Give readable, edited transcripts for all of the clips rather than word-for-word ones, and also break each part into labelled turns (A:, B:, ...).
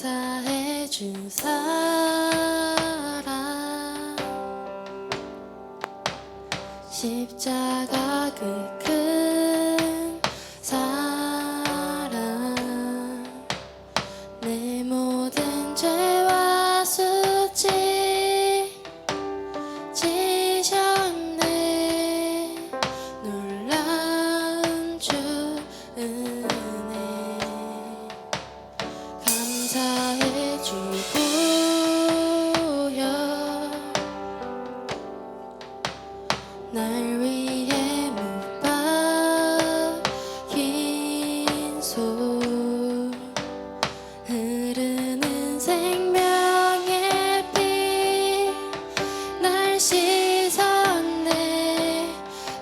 A: 감사해 준 사랑 십자가 그 큰 사랑 내 모든 죄와 수치 지셨네 놀라운 주 은혜 감사해 주고요 날 위해 못 박힌 손 흐르는 생명의 피 날 씻었네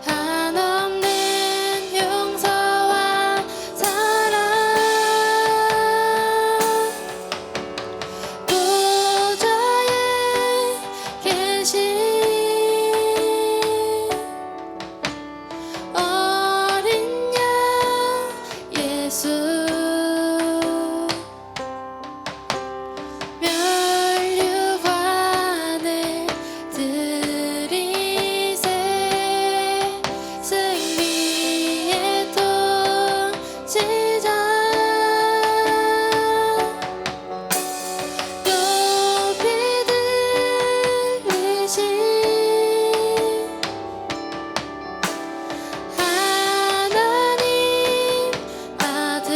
A: 한없는 용서와 사랑 보좌에 계신 어린 양 예수 면류관을 드리세 승리의 통치자 높이 들리신 하나님 아들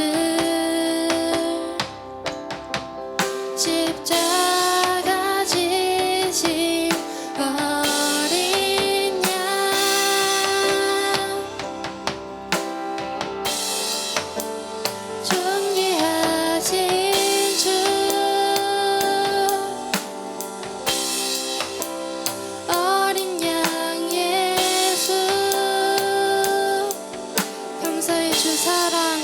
A: 십자가 지신 어린 양 존귀하신 주 어린 양 예수 감사해 주 사랑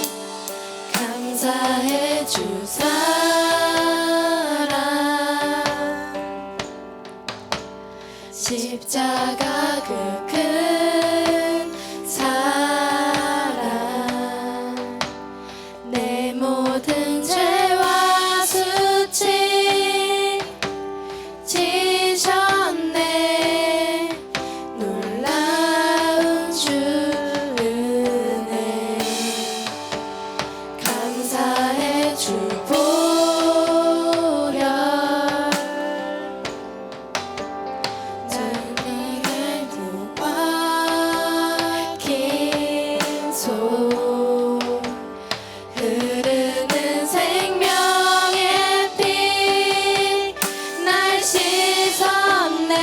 A: 감사해 주 사랑 십자가 그 큰 사랑 내 모든 죄와 수치 지셨네 놀라운 주 은혜 감사해 주 보혈 내게 못 박힌 손 흐르는 생명의 피 날 씻었네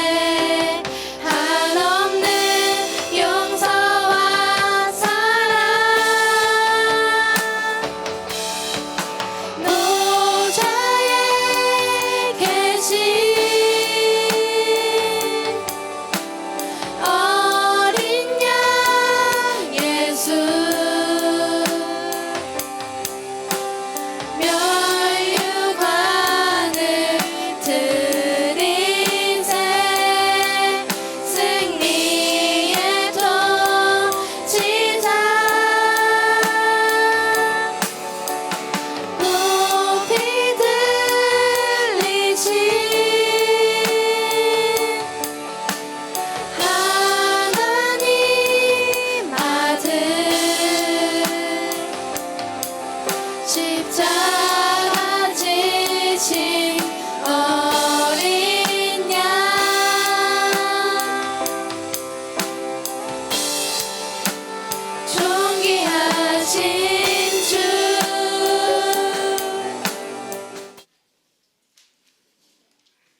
A: 한없는 용서와 사랑 노자에 계신 어린 양 예수 면류관을 드리세 승리의 통치자 높이 들리신 하나님 아들 십자가 지신 어린 양 존귀하신 주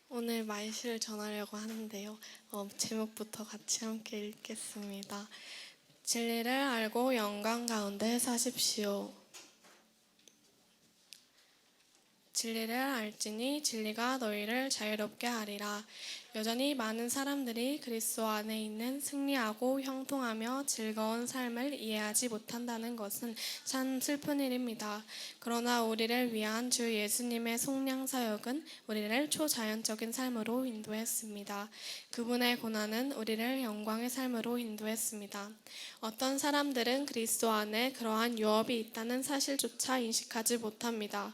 A: 오늘 말씀을 전하려고 하는데요. 제목부터 같이 함께 읽겠습니다. 진리를 알고 영광 가운데 사십시오. 진리를 알지니 진리가 너희를 자유롭게 하리라. 여전히 많은 사람들이 그리스도 안에 있는 승리하고 형통하며 즐거운 삶을 이해하지 못한다는 것은 참 슬픈 일입니다. 그러나 우리를 위한 주 예수님의 속량 사역은 우리를 초자연적인 삶으로 인도했습니다. 그분의 고난은 우리를 영광의 삶으로 인도했습니다. 어떤 사람들은 그리스도 안에 그러한 유업이 있다는 사실조차 인식하지 못합니다.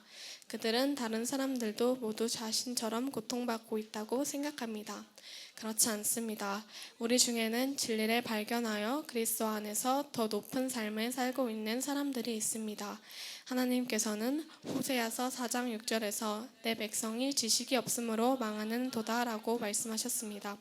A: 그들은 다른 사람들도 모두 자신처럼 고통받고 있다고 생각합니다. 그렇지 않습니다. 우리 중에는 진리를 발견하여 그리스도 안에서 더 높은 삶을 살고 있는 사람들이 있습니다. 하나님께서는 호세아서 4장 6절에서 내 백성이 지식이 없으므로 망하는 도다라고 말씀하셨습니다.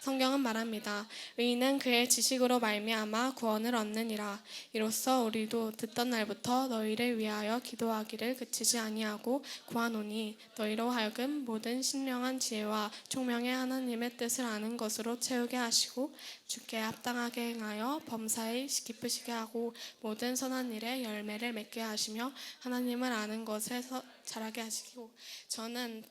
A: 성경은 말합니다. 의인은 그의 지식으로 말미암아 구원을 얻느니라. 이로써 우리도 듣던 날부터 너희를 위하여 기도하기를 그치지 아니하고 구하노니 너희로 하여금 모든 신령한 지혜와 총명의 하나님의 뜻을 아는 것으로 채우게 하시고 주께 합당하게 행하여 범사에 기쁘시게 하고 모든 선한 일에 열매를 맺게 하시며 하나님을 아는 것에서 자라게 하시고 저는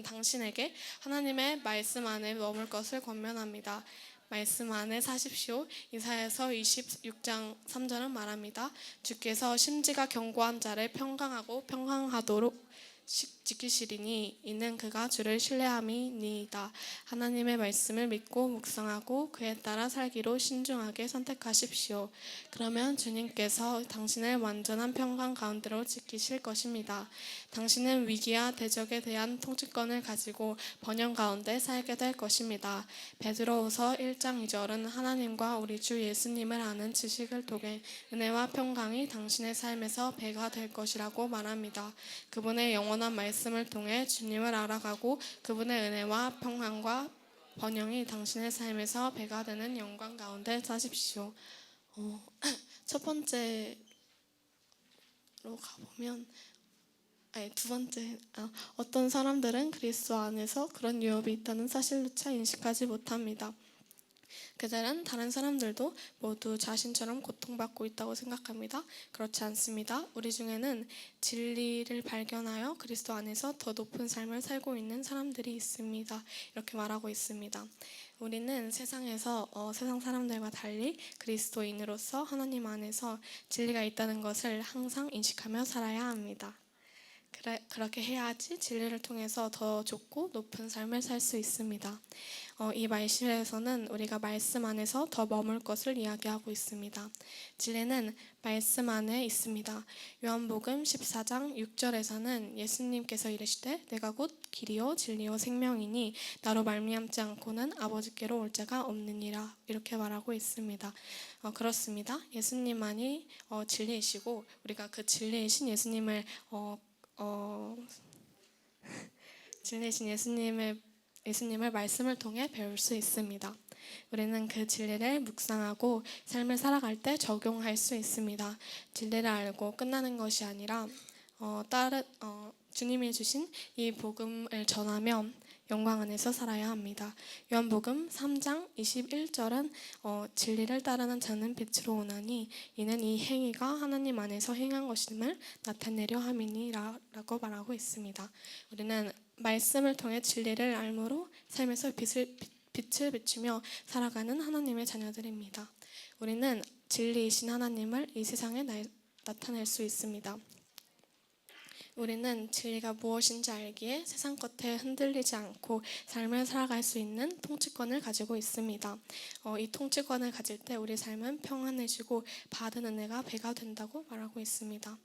A: 당신에게 하나님의 말씀 안에 머물 것을 권면합니다. 말씀 안에 사십시오. 이사야서 26장 3절은 말합니다. 주께서 심지가 견고한 자를 평강하고 평강하도록 지키시리니 이는 그가 주를 신뢰함이니이다. 하나님의 말씀을 믿고 묵상하고 그에 따라 살기로 신중하게 선택하십시오. 그러면 주님께서 당신을 완전한 평강 가운데로 지키실 것입니다. 당신은 위기와 대적에 대한 통치권을 가지고 번영 가운데 살게 될 것입니다. 베드로후서 1장 2절은 하나님과 우리 주 예수님을 아는 지식을 통해 은혜와 평강이 당신의 삶에서 배가 될 것이라고 말합니다. 그분의 영원한 말씀을 통해 주님을 알아가고 그분의 은혜와 평강과 번영이 당신의 삶에서 배가 되는 영광 가운데 사십시오. 첫 번째로 가보면 두 번째, 어떤 사람들은 그리스도 안에서 그런 유업이 있다는 사실조차 인식하지 못합니다. 그들은 다른 사람들도 모두 자신처럼 고통받고 있다고 생각합니다. 그렇지 않습니다. 우리 중에는 진리를 발견하여 그리스도 안에서 더 높은 삶을 살고 있는 사람들이 있습니다. 이렇게 말하고 있습니다. 우리는 세상에서 세상 사람들과 달리 그리스도인으로서 하나님 안에서 진리가 있다는 것을 항상 인식하며 살아야 합니다. 그렇게 해야지 진리를 통해서 더 좋고 높은 삶을 살 수 있습니다. 이 말씀에서는 우리가 말씀 안에서 더 머물 것을 이야기하고 있습니다. 진리는 말씀 안에 있습니다. 요한복음 14장 6절에서는 예수님께서 이르시되 내가 곧 길이요 진리요 생명이니 나로 말미암지 않고는 아버지께로 올 자가 없느니라 이렇게 말하고 있습니다. 그렇습니다. 예수님만이 진리이시고 우리가 그 진리이신 예수님을 진리이신 예수님을 말씀을 통해 배울 수 있습니다. 우리는 그 진리를 묵상하고 삶을 살아갈 때 적용할 수 있습니다. 진리를 알고 끝나는 것이 아니라 주님이 주신 이 복음을 전하며 영광 안에서 살아야 합니다. 요한복음 3장 21절은 진리를 따르는 자는 빛으로 오나니 이는 이 행위가 하나님 안에서 행한 것임을 나타내려 함이니라고 말하고 있습니다. 우리는 말씀을 통해 진리를 알므로 삶에서 빛을 비추며 살아가는 하나님의 자녀들입니다. 우리는 진리이신 하나님을 이 세상에 나타낼 수 있습니다. 우리는 진리가 무엇인지 알기에 세상 것에 흔들리지 않고 삶을 살아갈 수 있는 통치권을 가지고 있습니다. 이 통치권을 가질 때 우리 삶은 평안해지고 받은 은혜가 배가 된다고 말하고 있습니다.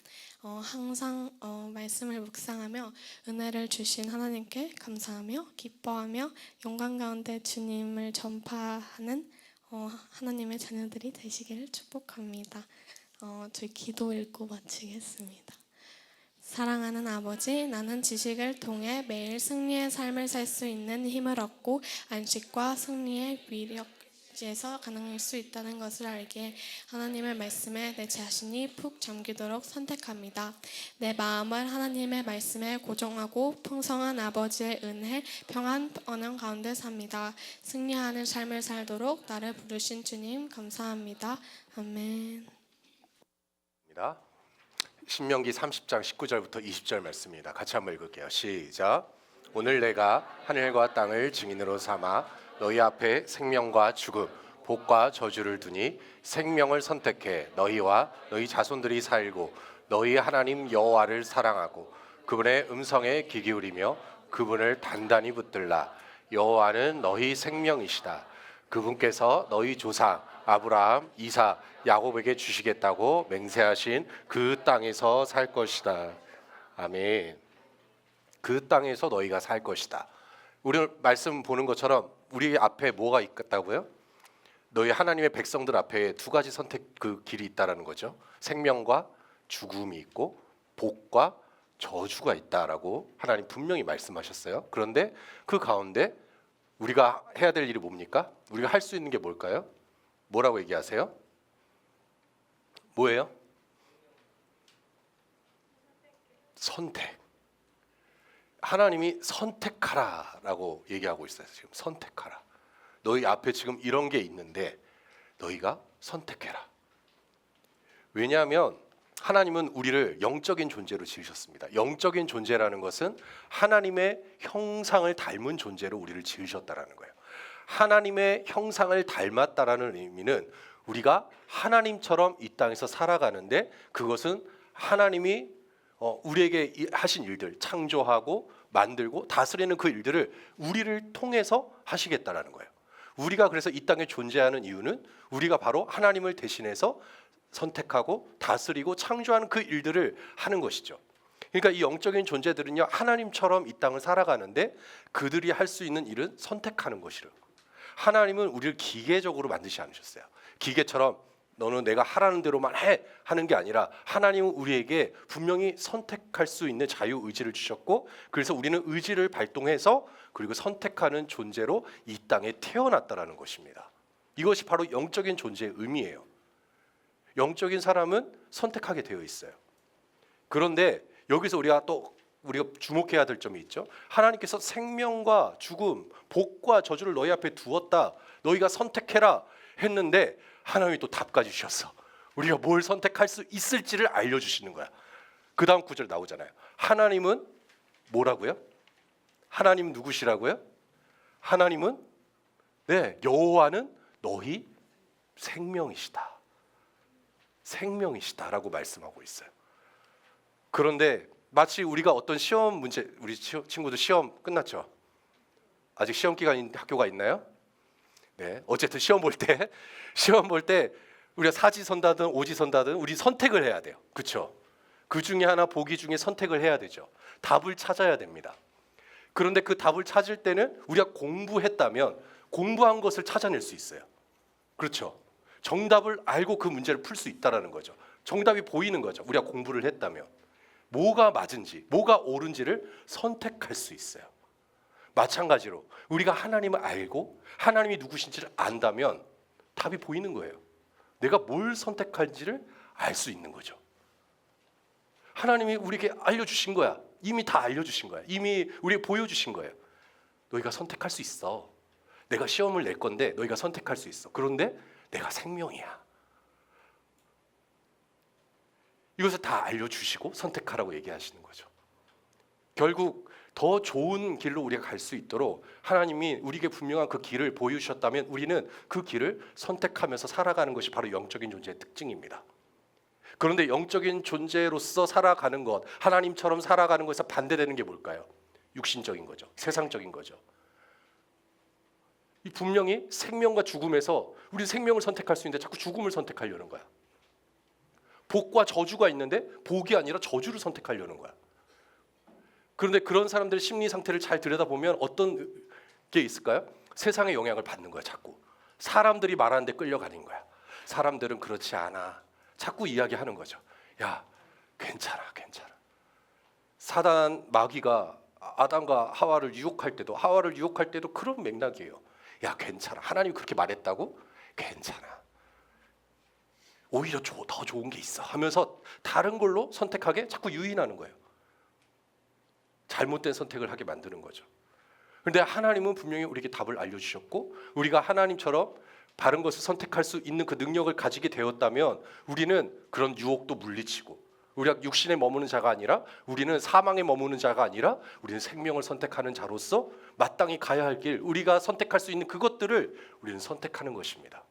A: 항상 말씀을 묵상하며 은혜를 주신 하나님께 감사하며 기뻐하며 영광 가운데 주님을 전파하는 하나님의 자녀들이 되시기를 축복합니다. 저희 기도 읽고 마치겠습니다. 사랑하는 아버지, 나는 지식을 통해 매일 승리의 삶을 살 수 있는 힘을 얻고 안식과 승리의 위력에서 가능할 수 있다는 것을 알기에 하나님의 말씀에 내 자신이 푹 잠기도록 선택합니다. 내 마음을 하나님의 말씀에 고정하고 풍성한 아버지의 은혜, 평안, 언영 가운데 삽니다. 승리하는 삶을 살도록 나를 부르신 주님 감사합니다. 아멘.
B: 신명기 30장 19절부터 20절 말씀입니다. 같이 한번 읽을게요. 시작. 오늘 내가 하늘과 땅을 증인으로 삼아 너희 앞에 생명과 죽음, 복과 저주를 두니 생명을 선택해 너희와 너희 자손들이 살고 너희 하나님 여호와를 사랑하고 그분의 음성에 귀 기울이며 그분을 단단히 붙들라. 여호와는 너희 생명이시다. 그분께서 너희 조상 아브라함, 이삭, 야곱에게 주시겠다고 맹세하신 그 땅에서 살 것이다. 아멘. 그 땅에서 너희가 살 것이다. 우리 말씀 보는 것처럼 우리 앞에 뭐가 있다고요? 너희 하나님의 백성들 앞에 두 가지 선택 그 길이 있다라는 거죠. 생명과 죽음이 있고 복과 저주가 있다라고 하나님 분명히 말씀하셨어요. 그런데 그 가운데 우리가 해야 될 일이 뭡니까? 우리가 할 수 있는 게 뭘까요? 뭐라고 얘기하세요? 뭐예요? 선택. 하나님이 선택하라라고 얘기하고 있어요. 지금 선택하라. 너희 앞에 지금 이런 게 있는데 너희가 선택해라. 왜냐하면 하나님은 우리를 영적인 존재로 지으셨습니다. 영적인 존재라는 것은 하나님의 형상을 닮은 존재로 우리를 지으셨다라는 거예요. 하나님의 형상을 닮았다라는 의미는 우리가 하나님처럼 이 땅에서 살아가는데 그것은 하나님이 우리에게 하신 일들, 창조하고 만들고 다스리는 그 일들을 우리를 통해서 하시겠다라는 거예요. 우리가 그래서 이 땅에 존재하는 이유는 우리가 바로 하나님을 대신해서 선택하고 다스리고 창조하는 그 일들을 하는 것이죠. 그러니까 이 영적인 존재들은요, 하나님처럼 이 땅을 살아가는데 그들이 할 수 있는 일은 선택하는 것이라. 하나님은 우리를 기계적으로 만드지 않으셨어요. 기계처럼 너는 내가 하라는 대로만 해 하는 게 아니라 하나님은 우리에게 분명히 선택할 수 있는 자유 의지를 주셨고, 그래서 우리는 의지를 발동해서 그리고 선택하는 존재로 이 땅에 태어났다라는 것입니다. 이것이 바로 영적인 존재의 의미예요. 영적인 사람은 선택하게 되어 있어요. 그런데 여기서 우리가 주목해야 될 점이 있죠. 하나님께서 생명과 죽음, 복과 저주를 너희 앞에 두었다. 너희가 선택해라 했는데 하나님이 또 답까지 주셨어. 우리가 뭘 선택할 수 있을지를 알려주시는 거야. 그 다음 구절 나오잖아요. 하나님은 뭐라고요? 하나님 누구시라고요? 하나님은 여호와는 너희 생명이시다. 생명이시다라고 말씀하고 있어요. 그런데 마치 우리가 어떤 시험 문제, 우리 친구들 시험 끝났죠? 아직 시험 기간인 학교가 있나요? 네, 어쨌든 시험 볼 때 우리가 사지선다든 오지선다든 우리 선택을 해야 돼요. 그렇죠? 그 중에 하나 보기 중에 선택을 해야 되죠. 답을 찾아야 됩니다. 그런데 그 답을 찾을 때는 우리가 공부했다면 공부한 것을 찾아낼 수 있어요. 그렇죠? 정답을 알고 그 문제를 풀 수 있다라는 거죠. 정답이 보이는 거죠. 우리가 공부를 했다면 뭐가 맞은지, 뭐가 옳은지를 선택할 수 있어요. 마찬가지로 우리가 하나님을 알고 하나님이 누구신지를 안다면 답이 보이는 거예요. 내가 뭘 선택할지를 알 수 있는 거죠. 하나님이 우리에게 알려주신 거야. 이미 다 알려주신 거야. 이미 우리에게 보여주신 거예요. 너희가 선택할 수 있어. 내가 시험을 낼 건데 너희가 선택할 수 있어. 그런데 내가 생명이야. 이것을 다 알려주시고 선택하라고 얘기하시는 거죠. 결국 더 좋은 길로 우리가 갈 수 있도록 하나님이 우리에게 분명한 그 길을 보여주셨다면 우리는 그 길을 선택하면서 살아가는 것이 바로 영적인 존재의 특징입니다. 그런데 영적인 존재로서 살아가는 것, 하나님처럼 살아가는 것에서 반대되는 게 뭘까요? 육신적인 거죠. 세상적인 거죠. 이 분명히 생명과 죽음에서 우리는 생명을 선택할 수 있는데 자꾸 죽음을 선택하려는 거야. 복과 저주가 있는데 복이 아니라 저주를 선택하려는 거야. 그런데 그런 사람들의 심리 상태를 잘 들여다보면 어떤 게 있을까요? 세상의 영향을 받는 거야. 자꾸 사람들이 말하는 데 끌려가는 거야. 사람들은 그렇지 않아. 자꾸 이야기하는 거죠. 야, 괜찮아. 사단 마귀가 아담과 하와를 유혹할 때도 그런 맥락이에요. 야, 괜찮아. 하나님이 그렇게 말했다고? 괜찮아. 오히려 더 좋은 게 있어 하면서 다른 걸로 선택하게 자꾸 유인하는 거예요. 잘못된 선택을 하게 만드는 거죠. 그런데 하나님은 분명히 우리에게 답을 알려주셨고 우리가 하나님처럼 바른 것을 선택할 수 있는 그 능력을 가지게 되었다면 우리는 그런 유혹도 물리치고 우리가 육신에 머무는 자가 아니라 우리는 사망에 머무는 자가 아니라 우리는 생명을 선택하는 자로서 마땅히 가야 할 길, 우리가 선택할 수 있는 그것들을 우리는 선택하는 것입니다.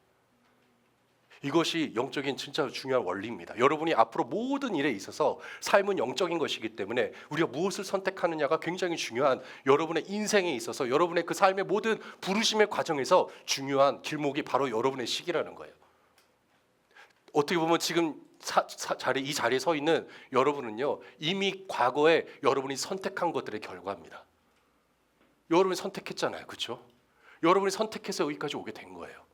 B: 이것이 영적인 진짜 중요한 원리입니다. 여러분이 앞으로 모든 일에 있어서 삶은 영적인 것이기 때문에 우리가 무엇을 선택하느냐가 굉장히 중요한, 여러분의 인생에 있어서 여러분의 그 삶의 모든 부르심의 과정에서 중요한 길목이 바로 여러분의 시기라는 거예요. 어떻게 보면 지금 이 자리에 서 있는 여러분은요, 이미 과거에 여러분이 선택한 것들의 결과입니다. 여러분이 선택했잖아요, 그렇죠? 여러분이 선택해서 여기까지 오게 된 거예요.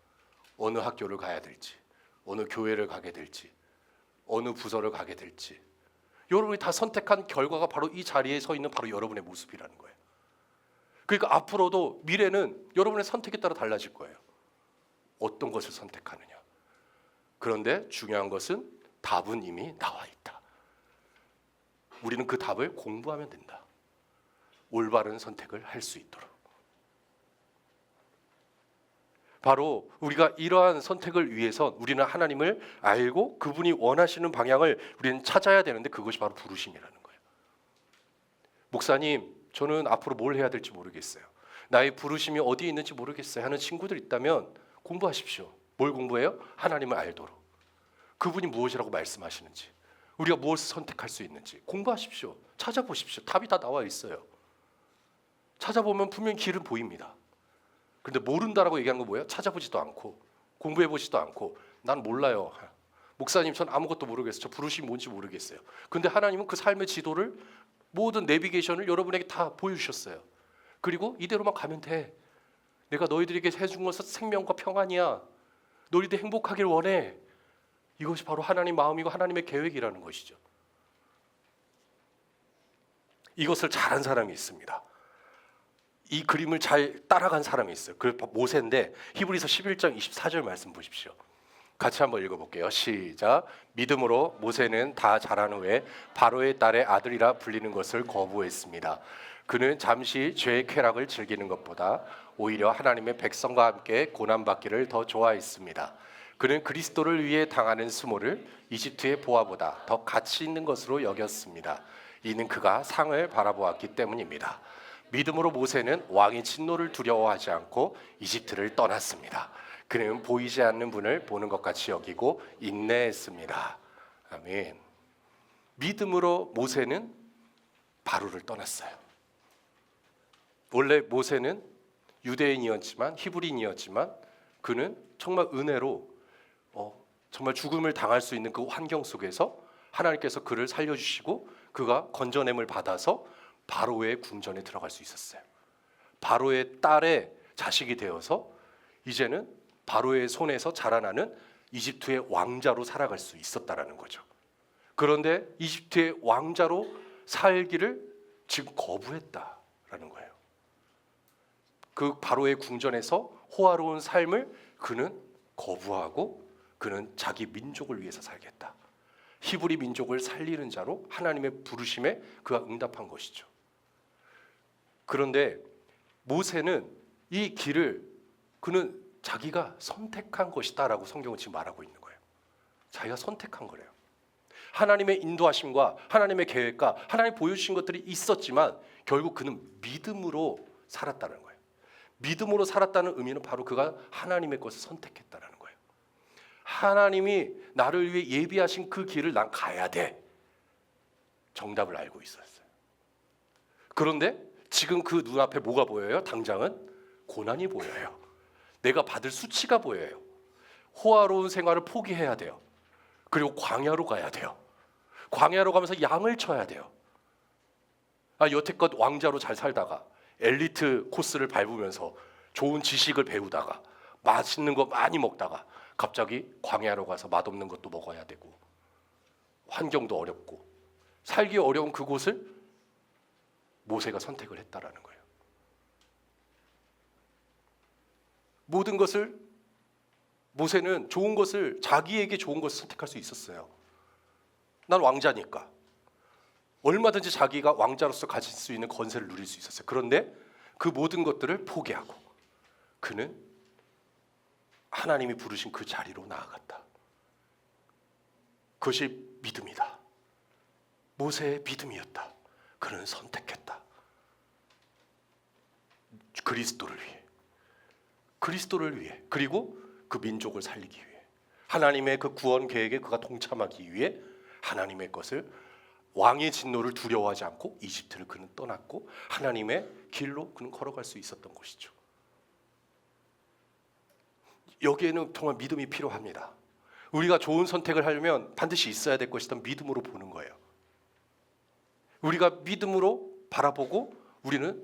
B: 어느 학교를 가야 될지, 어느 교회를 가게 될지, 어느 부서를 가게 될지, 여러분이 다 선택한 결과가 바로 이 자리에 서 있는 바로 여러분의 모습이라는 거예요. 그러니까 앞으로도 미래는 여러분의 선택에 따라 달라질 거예요. 어떤 것을 선택하느냐. 그런데 중요한 것은 답은 이미 나와 있다. 우리는 그 답을 공부하면 된다. 올바른 선택을 할 수 있도록. 바로 우리가 이러한 선택을 위해서 우리는 하나님을 알고 그분이 원하시는 방향을 우리는 찾아야 되는데, 그것이 바로 부르심이라는 거예요. 목사님, 저는 앞으로 뭘 해야 될지 모르겠어요. 나의 부르심이 어디에 있는지 모르겠어요 하는 친구들 있다면 공부하십시오. 뭘 공부해요? 하나님을 알도록. 그분이 무엇이라고 말씀하시는지, 우리가 무엇을 선택할 수 있는지 공부하십시오. 찾아보십시오. 답이 다 나와 있어요. 찾아보면 분명히 길은 보입니다. 그런데 모른다라고 얘기하는 건 뭐예요? 찾아보지도 않고 공부해보지도 않고 난 몰라요. 목사님, 전 아무것도 모르겠어요. 저 부르심이 뭔지 모르겠어요. 근데 하나님은 그 삶의 지도를, 모든 내비게이션을 여러분에게 다 보여주셨어요. 그리고 이대로만 가면 돼. 내가 너희들에게 해준 것은 생명과 평안이야. 너희들 행복하길 원해. 이것이 바로 하나님 마음이고 하나님의 계획이라는 것이죠. 이것을 잘한 사람이 있습니다. 이 그림을 잘 따라간 사람이 있어요. 그 모세인데 히브리서 11장 24절 말씀 보십시오. 같이 한번 읽어볼게요. 시작. 믿음으로 모세는 다 자란 후에 바로의 딸의 아들이라 불리는 것을 거부했습니다. 그는 잠시 죄의 쾌락을 즐기는 것보다 오히려 하나님의 백성과 함께 고난받기를 더 좋아했습니다. 그는 그리스도를 위해 당하는 수모를 이집트의 보화보다 더 가치 있는 것으로 여겼습니다. 이는 그가 상을 바라보았기 때문입니다. 믿음으로 모세는 왕의 진노를 두려워하지 않고 이집트를 떠났습니다. 그는 보이지 않는 분을 보는 것 같이 여기고 인내했습니다. 아멘. 믿음으로 모세는 바로를 떠났어요. 원래 모세는 유대인이었지만, 히브리인이었지만, 그는 정말 은혜로 정말 죽음을 당할 수 있는 그 환경 속에서 하나님께서 그를 살려주시고 그가 건져냄을 받아서 바로의 궁전에 들어갈 수 있었어요. 바로의 딸의 자식이 되어서 이제는 바로의 손에서 자라나는 이집트의 왕자로 살아갈 수 있었다라는 거죠. 그런데 이집트의 왕자로 살기를 지금 거부했다라는 거예요. 그 바로의 궁전에서 호화로운 삶을 그는 거부하고 그는 자기 민족을 위해서 살겠다. 히브리 민족을 살리는 자로 하나님의 부르심에 그가 응답한 것이죠. 그런데 모세는 이 길을 그는 자기가 선택한 것이다라고 성경은 지금 말하고 있는 거예요. 자기가 선택한 거래요. 하나님의 인도하심과 하나님의 계획과 하나님 보여주신 것들이 있었지만 결국 그는 믿음으로 살았다는 거예요. 믿음으로 살았다는 의미는 바로 그가 하나님의 것을 선택했다는 거예요. 하나님이 나를 위해 예비하신 그 길을 난 가야 돼. 정답을 알고 있었어요. 그런데 지금 그 눈앞에 뭐가 보여요? 당장은 고난이 보여요. 내가 받을 수치가 보여요. 호화로운 생활을 포기해야 돼요. 그리고 광야로 가야 돼요. 광야로 가면서 양을 쳐야 돼요. 여태껏 왕자로 잘 살다가 엘리트 코스를 밟으면서 좋은 지식을 배우다가 맛있는 거 많이 먹다가 갑자기 광야로 가서 맛없는 것도 먹어야 되고 환경도 어렵고 살기 어려운 그곳을 모세가 선택을 했다라는 거예요. 모든 것을 모세는 좋은 것을, 자기에게 좋은 것을 선택할 수 있었어요. 난 왕자니까 얼마든지 자기가 왕자로서 가질 수 있는 권세를 누릴 수 있었어요. 그런데 그 모든 것들을 포기하고 그는 하나님이 부르신 그 자리로 나아갔다. 그것이 믿음이다. 모세의 믿음이었다. 그는 선택했다. 그리스도를 위해, 그리스도를 위해, 그리고 그 민족을 살리기 위해. 하나님의 그 구원 계획에 그가 동참하기 위해 하나님의 것을 왕의 진노를 두려워하지 않고 이집트를 그는 떠났고 하나님의 길로 그는 걸어갈 수 있었던 것이죠. 여기에는 정말 믿음이 필요합니다. 우리가 좋은 선택을 하려면 반드시 있어야 될 것이던 믿음으로 보는 거예요. 우리가 믿음으로 바라보고 우리는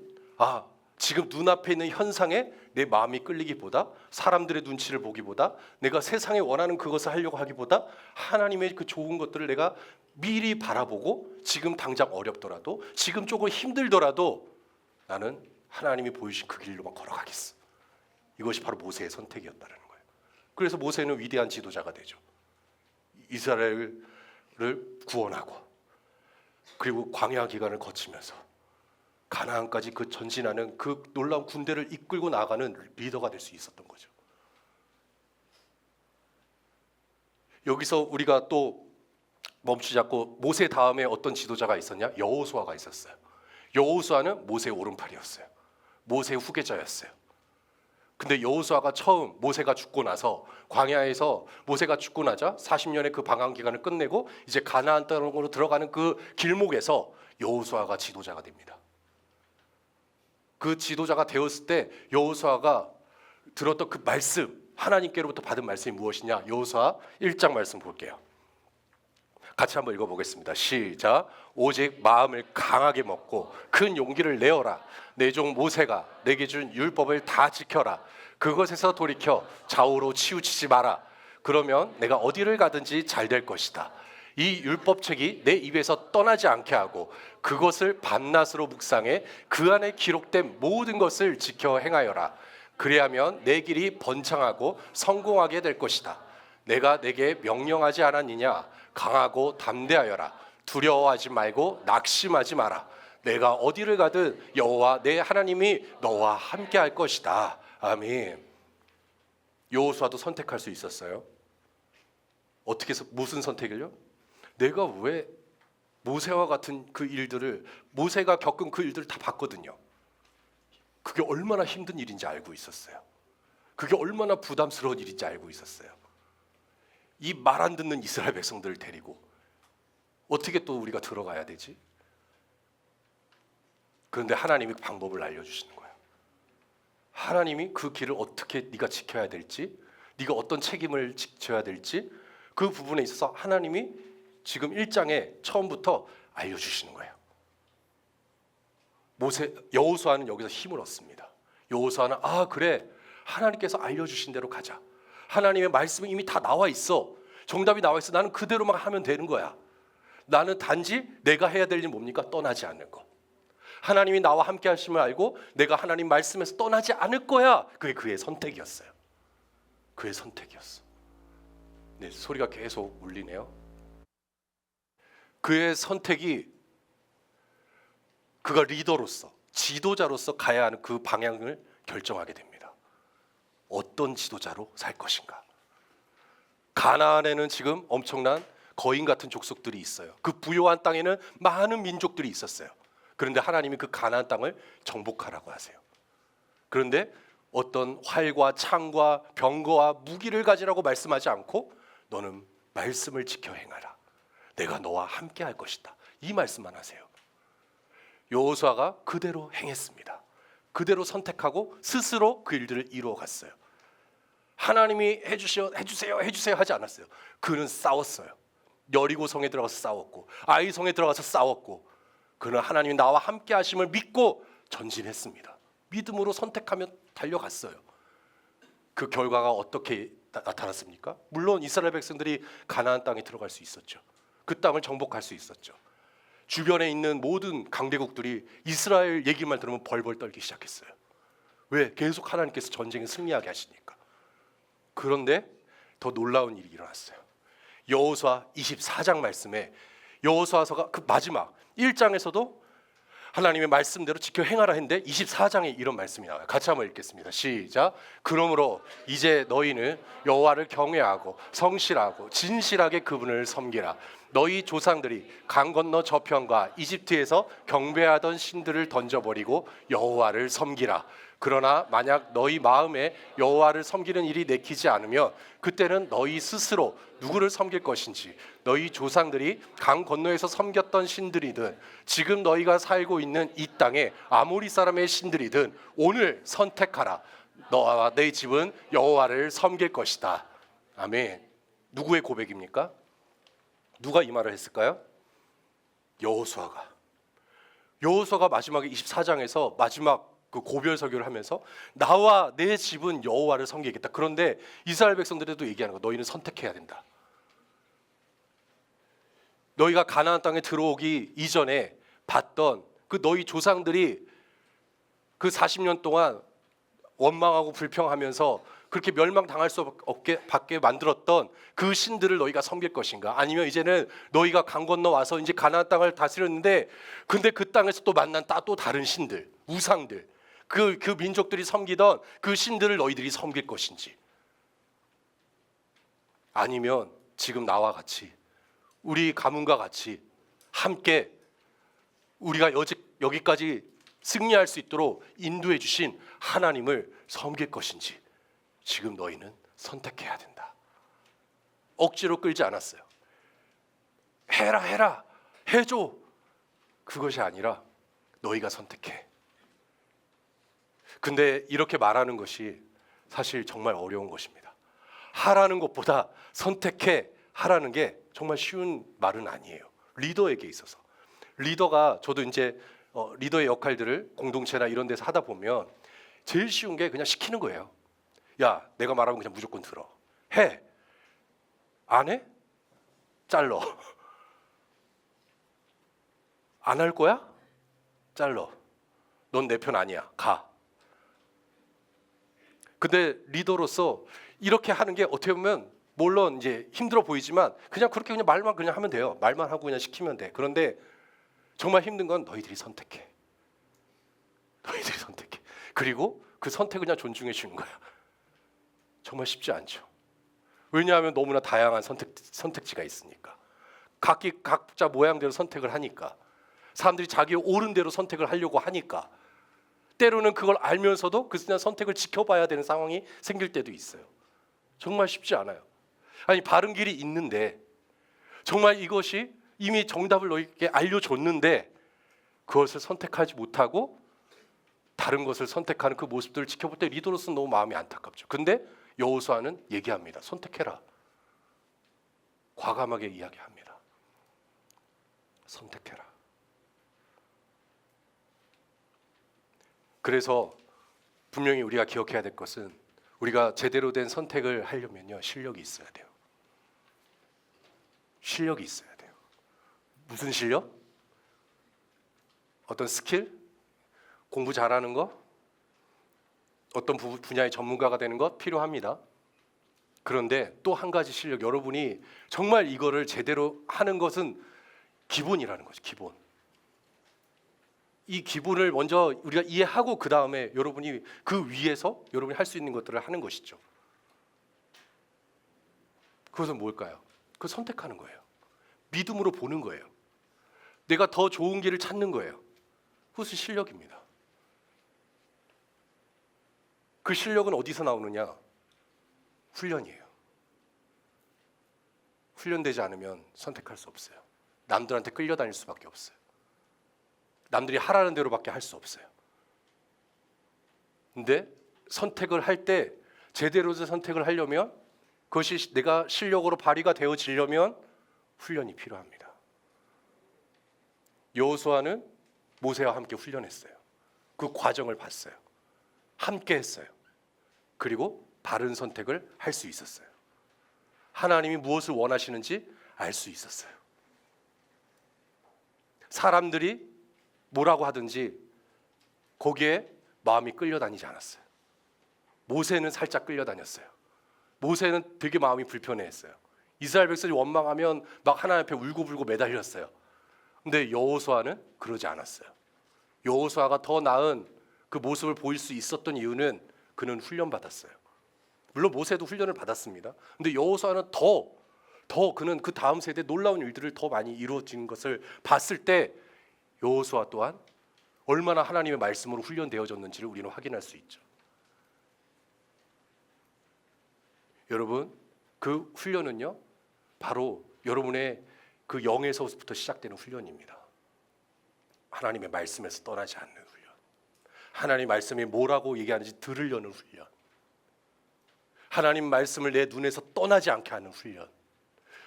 B: 지금 눈앞에 있는 현상에 내 마음이 끌리기보다 사람들의 눈치를 보기보다 내가 세상에 원하는 그것을 하려고 하기보다 하나님의 그 좋은 것들을 내가 미리 바라보고 지금 당장 어렵더라도 지금 조금 힘들더라도 나는 하나님이 보여주신 그 길로만 걸어가겠어. 이것이 바로 모세의 선택이었다는 거예요. 그래서 모세는 위대한 지도자가 되죠. 이스라엘을 구원하고 그리고 광야 기간을 거치면서 가나안까지 그 전진하는 그 놀라운 군대를 이끌고 나가는 리더가 될 수 있었던 거죠. 여기서 우리가 또 멈추지 않고 모세 다음에 어떤 지도자가 있었냐? 여호수아가 있었어요. 여호수아는 모세의 오른팔이었어요. 모세의 후계자였어요. 근데 여호수아가 처음 모세가 죽고 나서 광야에서 모세가 죽고 나자 40년의 그 방황 기간을 끝내고 이제 가나안 땅으로 들어가는 그 길목에서 여호수아가 지도자가 됩니다. 그 지도자가 되었을 때 여호수아가 들었던 그 말씀, 하나님께로부터 받은 말씀이 무엇이냐? 여호수아 1장 말씀 볼게요. 같이 한번 읽어보겠습니다. 시작. 오직 마음을 강하게 먹고 큰 용기를 내어라. 내 종 모세가 내게 준 율법을 다 지켜라. 그것에서 돌이켜 좌우로 치우치지 마라. 그러면 내가 어디를 가든지 잘 될 것이다. 이 율법책이 내 입에서 떠나지 않게 하고 그것을 밤낮으로 묵상해 그 안에 기록된 모든 것을 지켜 행하여라. 그리하면 내 길이 번창하고 성공하게 될 것이다. 내가 내게 명령하지 않았느냐? 강하고 담대하여라. 두려워하지 말고 낙심하지 마라. 내가 어디를 가든 여호와 내 하나님이 너와 함께 할 것이다. 아멘. 여호수아도 선택할 수 있었어요. 어떻게 해서 무슨 선택을요? 내가 왜 모세와 같은 그 일들을 모세가 겪은 그 일들을 다 봤거든요. 그게 얼마나 힘든 일인지 알고 있었어요. 그게 얼마나 부담스러운 일인지 알고 있었어요. 이 말 안 듣는 이스라엘 백성들을 데리고 어떻게 또 우리가 들어가야 되지? 그런데 하나님이 방법을 알려주시는 거예요. 하나님이 그 길을 어떻게 네가 지켜야 될지, 네가 어떤 책임을 지켜야 될지 그 부분에 있어서 하나님이 지금 1장에 처음부터 알려주시는 거예요. 여호수아는 여기서 힘을 얻습니다. 여호수아는 그래, 하나님께서 알려주신 대로 가자. 하나님의 말씀이 이미 다 나와 있어. 정답이 나와 있어. 나는 그대로만 하면 되는 거야. 나는 단지 내가 해야 될 일이 뭡니까? 떠나지 않는 것. 하나님이 나와 함께 하심을 알고 내가 하나님 말씀에서 떠나지 않을 거야. 그게 그의 선택이었어요. 그의 선택이었어. 네, 소리가 계속 울리네요. 그의 선택이 그가 리더로서 지도자로서 가야 하는 그 방향을 결정하게 됩니다. 어떤 지도자로 살 것인가? 가나안에는 지금 엄청난 거인 같은 족속들이 있어요. 그 부요한 땅에는 많은 민족들이 있었어요. 그런데 하나님이 그 가나안 땅을 정복하라고 하세요. 그런데 어떤 활과 창과 병거와 무기를 가지라고 말씀하지 않고 너는 말씀을 지켜 행하라. 내가 너와 함께 할 것이다. 이 말씀만 하세요. 여호수아가 그대로 행했습니다. 그대로 선택하고 스스로 그 일들을 이루어 갔어요. 하나님이 해주세요 하지 않았어요. 그는 싸웠어요. 여리고성에 들어가서 싸웠고 아이성에 들어가서 싸웠고 그는 하나님이 나와 함께 하심을 믿고 전진했습니다. 믿음으로 선택하며 달려갔어요. 그 결과가 어떻게 나타났습니까? 물론 이스라엘 백성들이 가나안 땅에 들어갈 수 있었죠. 그 땅을 정복할 수 있었죠. 주변에 있는 모든 강대국들이 이스라엘 얘기만 들으면 벌벌 떨기 시작했어요. 왜? 계속 하나님께서 전쟁에 승리하게 하시니까. 그런데 더 놀라운 일이 일어났어요. 여호수아 24장 말씀에 여호수아서가 그 마지막 1장에서도 하나님의 말씀대로 지켜 행하라 했는데 24장에 이런 말씀이 나와요. 같이 한번 읽겠습니다. 시작. 그러므로 이제 너희는 여호와를 경외하고 성실하고 진실하게 그분을 섬기라. 너희 조상들이 강 건너 저편과 이집트에서 경배하던 신들을 던져버리고 여호와를 섬기라. 그러나 만약 너희 마음에 여호와를 섬기는 일이 내키지 않으면 그때는 너희 스스로 누구를 섬길 것인지, 너희 조상들이 강 건너에서 섬겼던 신들이든 지금 너희가 살고 있는 이 땅에 아모리 사람의 신들이든 오늘 선택하라. 너와 내 집은 여호와를 섬길 것이다. 아멘. 누구의 고백입니까? 누가 이 말을 했을까요? 여호수아가. 여호수아가 마지막에 24장에서 마지막 그 고별 설교를 하면서 나와 내 집은 여호와를 섬기겠다. 그런데 이스라엘 백성들에도 얘기하는 거, 너희는 선택해야 된다. 너희가 가나안 땅에 들어오기 이전에 봤던 그 너희 조상들이 그 40년 동안 원망하고 불평하면서 그렇게 멸망당할 수 없게 밖에 만들었던 그 신들을 너희가 섬길 것인가? 아니면 이제는 너희가 강 건너 와서 이제 가나안 땅을 다스렸는데 근데 그 땅에서 또 만난 또 다른 신들, 우상들, 그 민족들이 섬기던 그 신들을 너희들이 섬길 것인지, 아니면 지금 나와 같이 우리 가문과 같이 함께 우리가 여기까지 승리할 수 있도록 인도해 주신 하나님을 섬길 것인지 지금 너희는 선택해야 된다. 억지로 끌지 않았어요. 해라 해줘. 그것이 아니라 너희가 선택해. 근데 이렇게 말하는 것이 사실 정말 어려운 것입니다. 하라는 것보다 선택해 하라는 게 정말 쉬운 말은 아니에요. 리더에게 있어서. 리더가, 저도 이제 리더의 역할들을 공동체나 이런 데서 하다 보면 제일 쉬운 게 그냥 시키는 거예요. 야, 내가 말하면 그냥 무조건 들어. 해. 안 해? 잘러. 안 할 거야? 잘러. 넌 내 편 아니야. 가. 근데 리더로서 이렇게 하는 게 어떻게 보면 물론 이제 힘들어 보이지만 그냥 그렇게 그냥 말만 그냥 하면 돼요. 말만 하고 그냥 시키면 돼. 그런데 정말 힘든 건 너희들이 선택해. 너희들이 선택해. 그리고 그 선택을 그냥 존중해 주는 거야. 정말 쉽지 않죠. 왜냐하면 너무나 다양한 선택지가 있으니까. 각자 모양대로 선택을 하니까. 사람들이 자기 옳은 대로 선택을 하려고 하니까. 때로는 그걸 알면서도 그냥 선택을 지켜봐야 되는 상황이 생길 때도 있어요. 정말 쉽지 않아요. 아니, 바른 길이 있는데 정말 이것이 이미 정답을 너희에게 알려줬는데 그것을 선택하지 못하고 다른 것을 선택하는 그 모습들을 지켜볼 때 리더로서는 너무 마음이 안타깝죠. 근데 여호수아는 얘기합니다. 선택해라. 과감하게 이야기합니다. 선택해라. 그래서 분명히 우리가 기억해야 될 것은 우리가 제대로 된 선택을 하려면요, 실력이 있어야 돼요. 실력이 있어야 돼요. 무슨 실력? 어떤 스킬? 공부 잘하는 거? 어떤 분야의 전문가가 되는 것 필요합니다. 그런데 또 한 가지 실력, 여러분이 정말 이거를 제대로 하는 것은 기본이라는 거죠. 기본. 이 기본을 먼저 우리가 이해하고 그 다음에 여러분이 그 위에서 여러분이 할 수 있는 것들을 하는 것이죠. 그것은 뭘까요? 그 선택하는 거예요. 믿음으로 보는 거예요. 내가 더 좋은 길을 찾는 거예요. 그것은 실력입니다. 그 실력은 어디서 나오느냐? 훈련이에요. 훈련되지 않으면 선택할 수 없어요. 남들한테 끌려다닐 수밖에 없어요. 남들이 하라는 대로밖에 할 수 없어요. 근데 선택을 할 때 제대로 된 선택을 하려면 그것이 내가 실력으로 발휘가 되어지려면 훈련이 필요합니다. 여호수아는 모세와 함께 훈련했어요. 그 과정을 봤어요. 함께 했어요. 그리고 바른 선택을 할 수 있었어요. 하나님이 무엇을 원하시는지 알 수 있었어요. 사람들이 뭐라고 하든지 거기에 마음이 끌려다니지 않았어요. 모세는 살짝 끌려다녔어요. 모세는 되게 마음이 불편해했어요. 이스라엘 백성이 원망하면 막 하나님 앞에 울고불고 매달렸어요. 근데 여호수아는 그러지 않았어요. 여호수아가 더 나은 그 모습을 보일 수 있었던 이유는 그는 훈련받았어요. 물론 모세도 훈련을 받았습니다. 근데 여호수아는 더 더 그는 그 다음 세대 놀라운 일들을 더 많이 이루어진 것을 봤을 때 여호수아 또한 얼마나 하나님의 말씀으로 훈련되어졌는지를 우리는 확인할 수 있죠. 여러분, 그 훈련은요 바로 여러분의 그 영에서부터 시작되는 훈련입니다. 하나님의 말씀에서 떠나지 않는 훈련, 하나님 말씀이 뭐라고 얘기하는지 들으려는 훈련, 하나님 말씀을 내 눈에서 떠나지 않게 하는 훈련,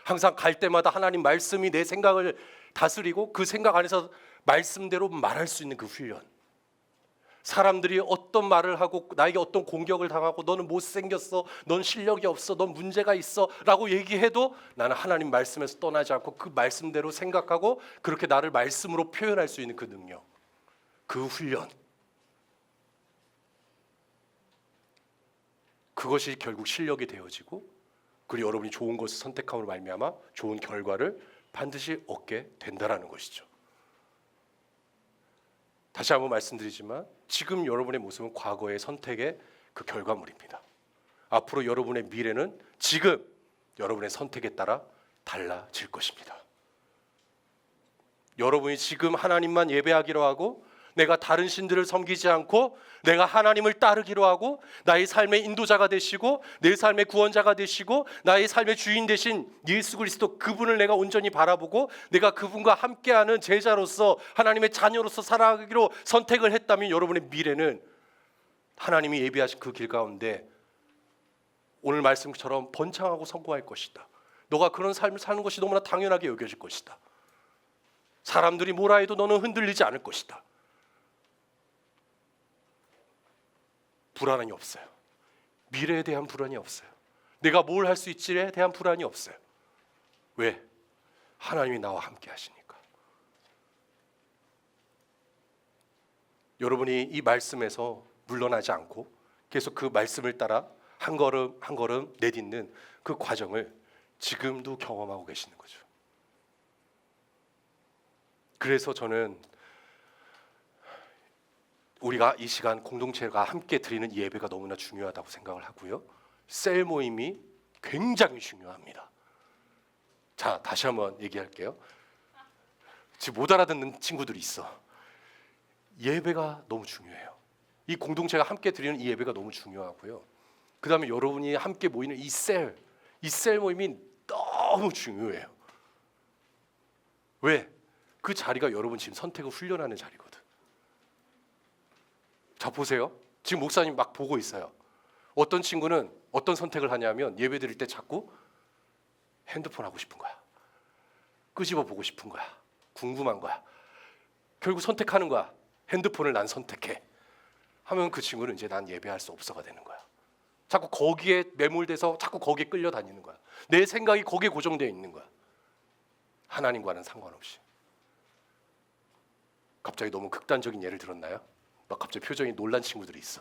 B: 항상 갈 때마다 하나님 말씀이 내 생각을 다스리고 그 생각 안에서 말씀대로 말할 수 있는 그 훈련. 사람들이 어떤 말을 하고 나에게 어떤 공격을 당하고 너는 못생겼어, 넌 실력이 없어, 넌 문제가 있어 라고 얘기해도 나는 하나님 말씀에서 떠나지 않고 그 말씀대로 생각하고 그렇게 나를 말씀으로 표현할 수 있는 그 능력, 그 훈련, 그것이 결국 실력이 되어지고 그리고 여러분이 좋은 것을 선택함으로 말미암아 좋은 결과를 반드시 얻게 된다라는 것이죠. 다시 한번 말씀드리지만 지금 여러분의 모습은 과거의 선택의 그 결과물입니다. 앞으로 여러분의 미래는 지금 여러분의 선택에 따라 달라질 것입니다. 여러분이 지금 하나님만 예배하기로 하고 내가 다른 신들을 섬기지 않고 내가 하나님을 따르기로 하고 나의 삶의 인도자가 되시고 내 삶의 구원자가 되시고 나의 삶의 주인 되신 예수 그리스도 그분을 내가 온전히 바라보고 내가 그분과 함께하는 제자로서 하나님의 자녀로서 살아가기로 선택을 했다면 여러분의 미래는 하나님이 예비하신 그 길 가운데 오늘 말씀처럼 번창하고 성공할 것이다. 너가 그런 삶을 사는 것이 너무나 당연하게 여겨질 것이다. 사람들이 뭐라 해도 너는 흔들리지 않을 것이다. 불안이 없어요. 미래에 대한 불안이 없어요. 내가 뭘 할 수 있지에 대한 불안이 없어요. 왜? 하나님이 나와 함께 하시니까. 여러분이 이 말씀에서 물러나지 않고 계속 그 말씀을 따라 한 걸음 한 걸음 내딛는 그 과정을 지금도 경험하고 계시는 거죠. 그래서 저는 우리가 이 시간 공동체가 함께 드리는 예배가 너무나 중요하다고 생각을 하고요. 셀 모임이 굉장히 중요합니다. 자, 다시 한번 얘기할게요. 지금 못 알아듣는 친구들이 있어. 예배가 너무 중요해요. 이 공동체가 함께 드리는 이 예배가 너무 중요하고요. 그 다음에 여러분이 함께 모이는 이 셀 모임이 너무 중요해요. 왜? 그 자리가 여러분 지금 선택을 훈련하는 자리거든. 자, 보세요. 지금 목사님 막 보고 있어요. 어떤 친구는 어떤 선택을 하냐면 예배 드릴 때 자꾸 핸드폰 하고 싶은 거야. 끄집어 보고 싶은 거야. 궁금한 거야. 결국 선택하는 거야. 핸드폰을 난 선택해. 하면 그 친구는 이제 난 예배할 수 없어가 되는 거야. 자꾸 거기에 매몰돼서 자꾸 거기에 끌려다니는 거야. 내 생각이 거기에 고정되어 있는 거야. 하나님과는 상관없이. 갑자기 너무 극단적인 예를 들었나요? 막 갑자기 표정이 놀란 친구들이 있어.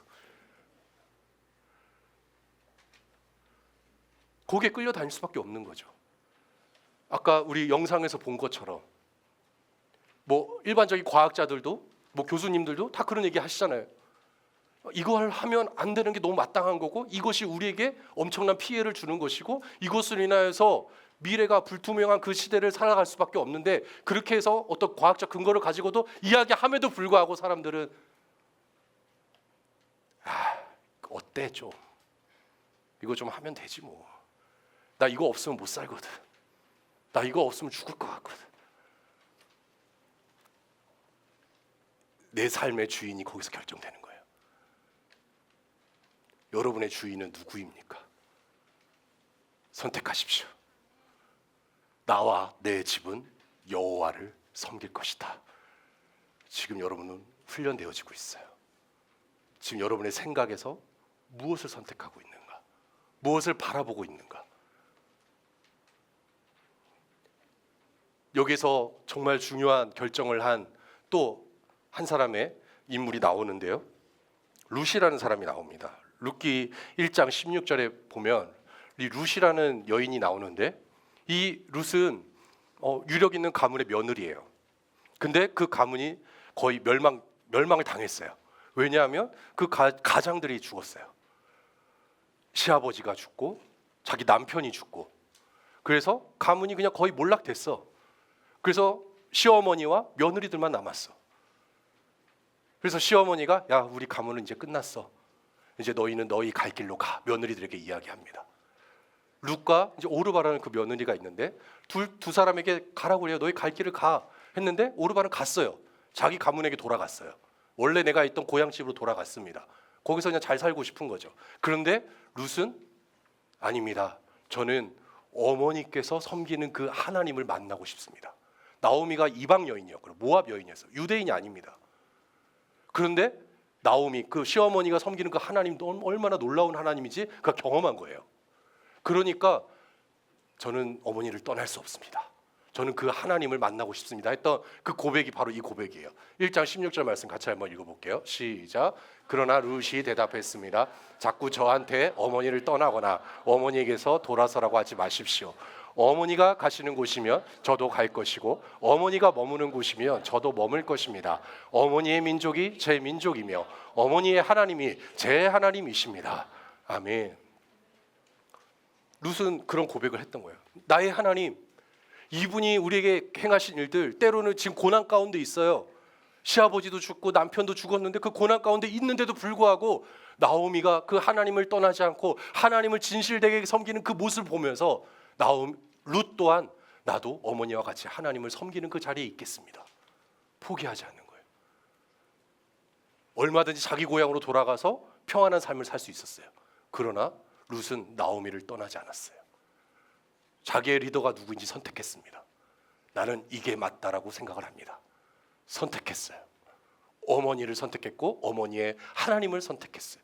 B: 거기에 끌려다닐 수밖에 없는 거죠. 아까 우리 영상에서 본 것처럼 뭐 일반적인 과학자들도 뭐 교수님들도 다 그런 얘기 하시잖아요. 이걸 하면 안 되는 게 너무 마땅한 거고 이것이 우리에게 엄청난 피해를 주는 것이고 이것으로 인하여서 미래가 불투명한 그 시대를 살아갈 수밖에 없는데 그렇게 해서 어떤 과학적 근거를 가지고도 이야기함에도 불구하고 사람들은 어때 좀 이거 좀 하면 되지 뭐. 나 이거 없으면 못 살거든. 나 이거 없으면 죽을 것 같거든. 내 삶의 주인이 거기서 결정되는 거예요. 여러분의 주인은 누구입니까? 선택하십시오. 나와 내 집은 여호와를 섬길 것이다. 지금 여러분은 훈련되어지고 있어요. 지금 여러분의 생각에서 무엇을 선택하고 있는가? 무엇을 바라보고 있는가? 여기서 정말 중요한 결정을 한 또 한 사람의 인물이 나오는데요. 룻이라는 사람이 나옵니다. 룻기 1장 16절에 보면 이 룻이라는 여인이 나오는데 이 룻은 유력 있는 가문의 며느리예요. 근데 그 가문이 거의 멸망을 당했어요. 왜냐하면 그 가장들이 죽었어요. 시아버지가 죽고 자기 남편이 죽고 그래서 가문이 그냥 거의 몰락됐어. 그래서 시어머니와 며느리들만 남았어. 그래서 시어머니가 야, 우리 가문은 이제 끝났어. 이제 너희는 너희 갈 길로 가. 며느리들에게 이야기합니다. 룻과 이제 오르바라는 그 며느리가 있는데 두 사람에게 가라고 그래요. 너희 갈 길을 가 했는데 오르바는 갔어요. 자기 가문에게 돌아갔어요. 원래 내가 있던 고향집으로 돌아갔습니다. 거기서 그냥 잘 살고 싶은 거죠. 그런데 룻은 아닙니다. 저는 어머니께서 섬기는 그 하나님을 만나고 싶습니다. 나오미가 이방 여인이었고요. 모압 여인이었어요. 유대인이 아닙니다. 그런데 나오미 그 시어머니가 섬기는 그 하나님 얼마나 놀라운 하나님인지 그가 경험한 거예요. 그러니까 저는 어머니를 떠날 수 없습니다. 저는 그 하나님을 만나고 싶습니다 했던 그 고백이 바로 이 고백이에요. 1장 16절 말씀 같이 한번 읽어볼게요. 시작. 그러나 룻이 대답했습니다. 자꾸 저한테 어머니를 떠나거나 어머니에게서 돌아서라고 하지 마십시오. 어머니가 가시는 곳이면 저도 갈 것이고 어머니가 머무는 곳이면 저도 머물 것입니다. 어머니의 민족이 제 민족이며 어머니의 하나님이 제 하나님이십니다. 아멘. 룻은 그런 고백을 했던 거예요. 나의 하나님, 이분이 우리에게 행하신 일들 때로는 지금 고난 가운데 있어요. 시아버지도 죽고 남편도 죽었는데 그 고난 가운데 있는데도 불구하고 나오미가 그 하나님을 떠나지 않고 하나님을 진실되게 섬기는 그 모습을 보면서 룻 또한 나도 어머니와 같이 하나님을 섬기는 그 자리에 있겠습니다. 포기하지 않는 거예요. 얼마든지 자기 고향으로 돌아가서 평안한 삶을 살 수 있었어요. 그러나 룻은 나오미를 떠나지 않았어요. 자기의 리더가 누구인지 선택했습니다. 나는 이게 맞다라고 생각을 합니다. 선택했어요. 어머니를 선택했고 어머니의 하나님을 선택했어요.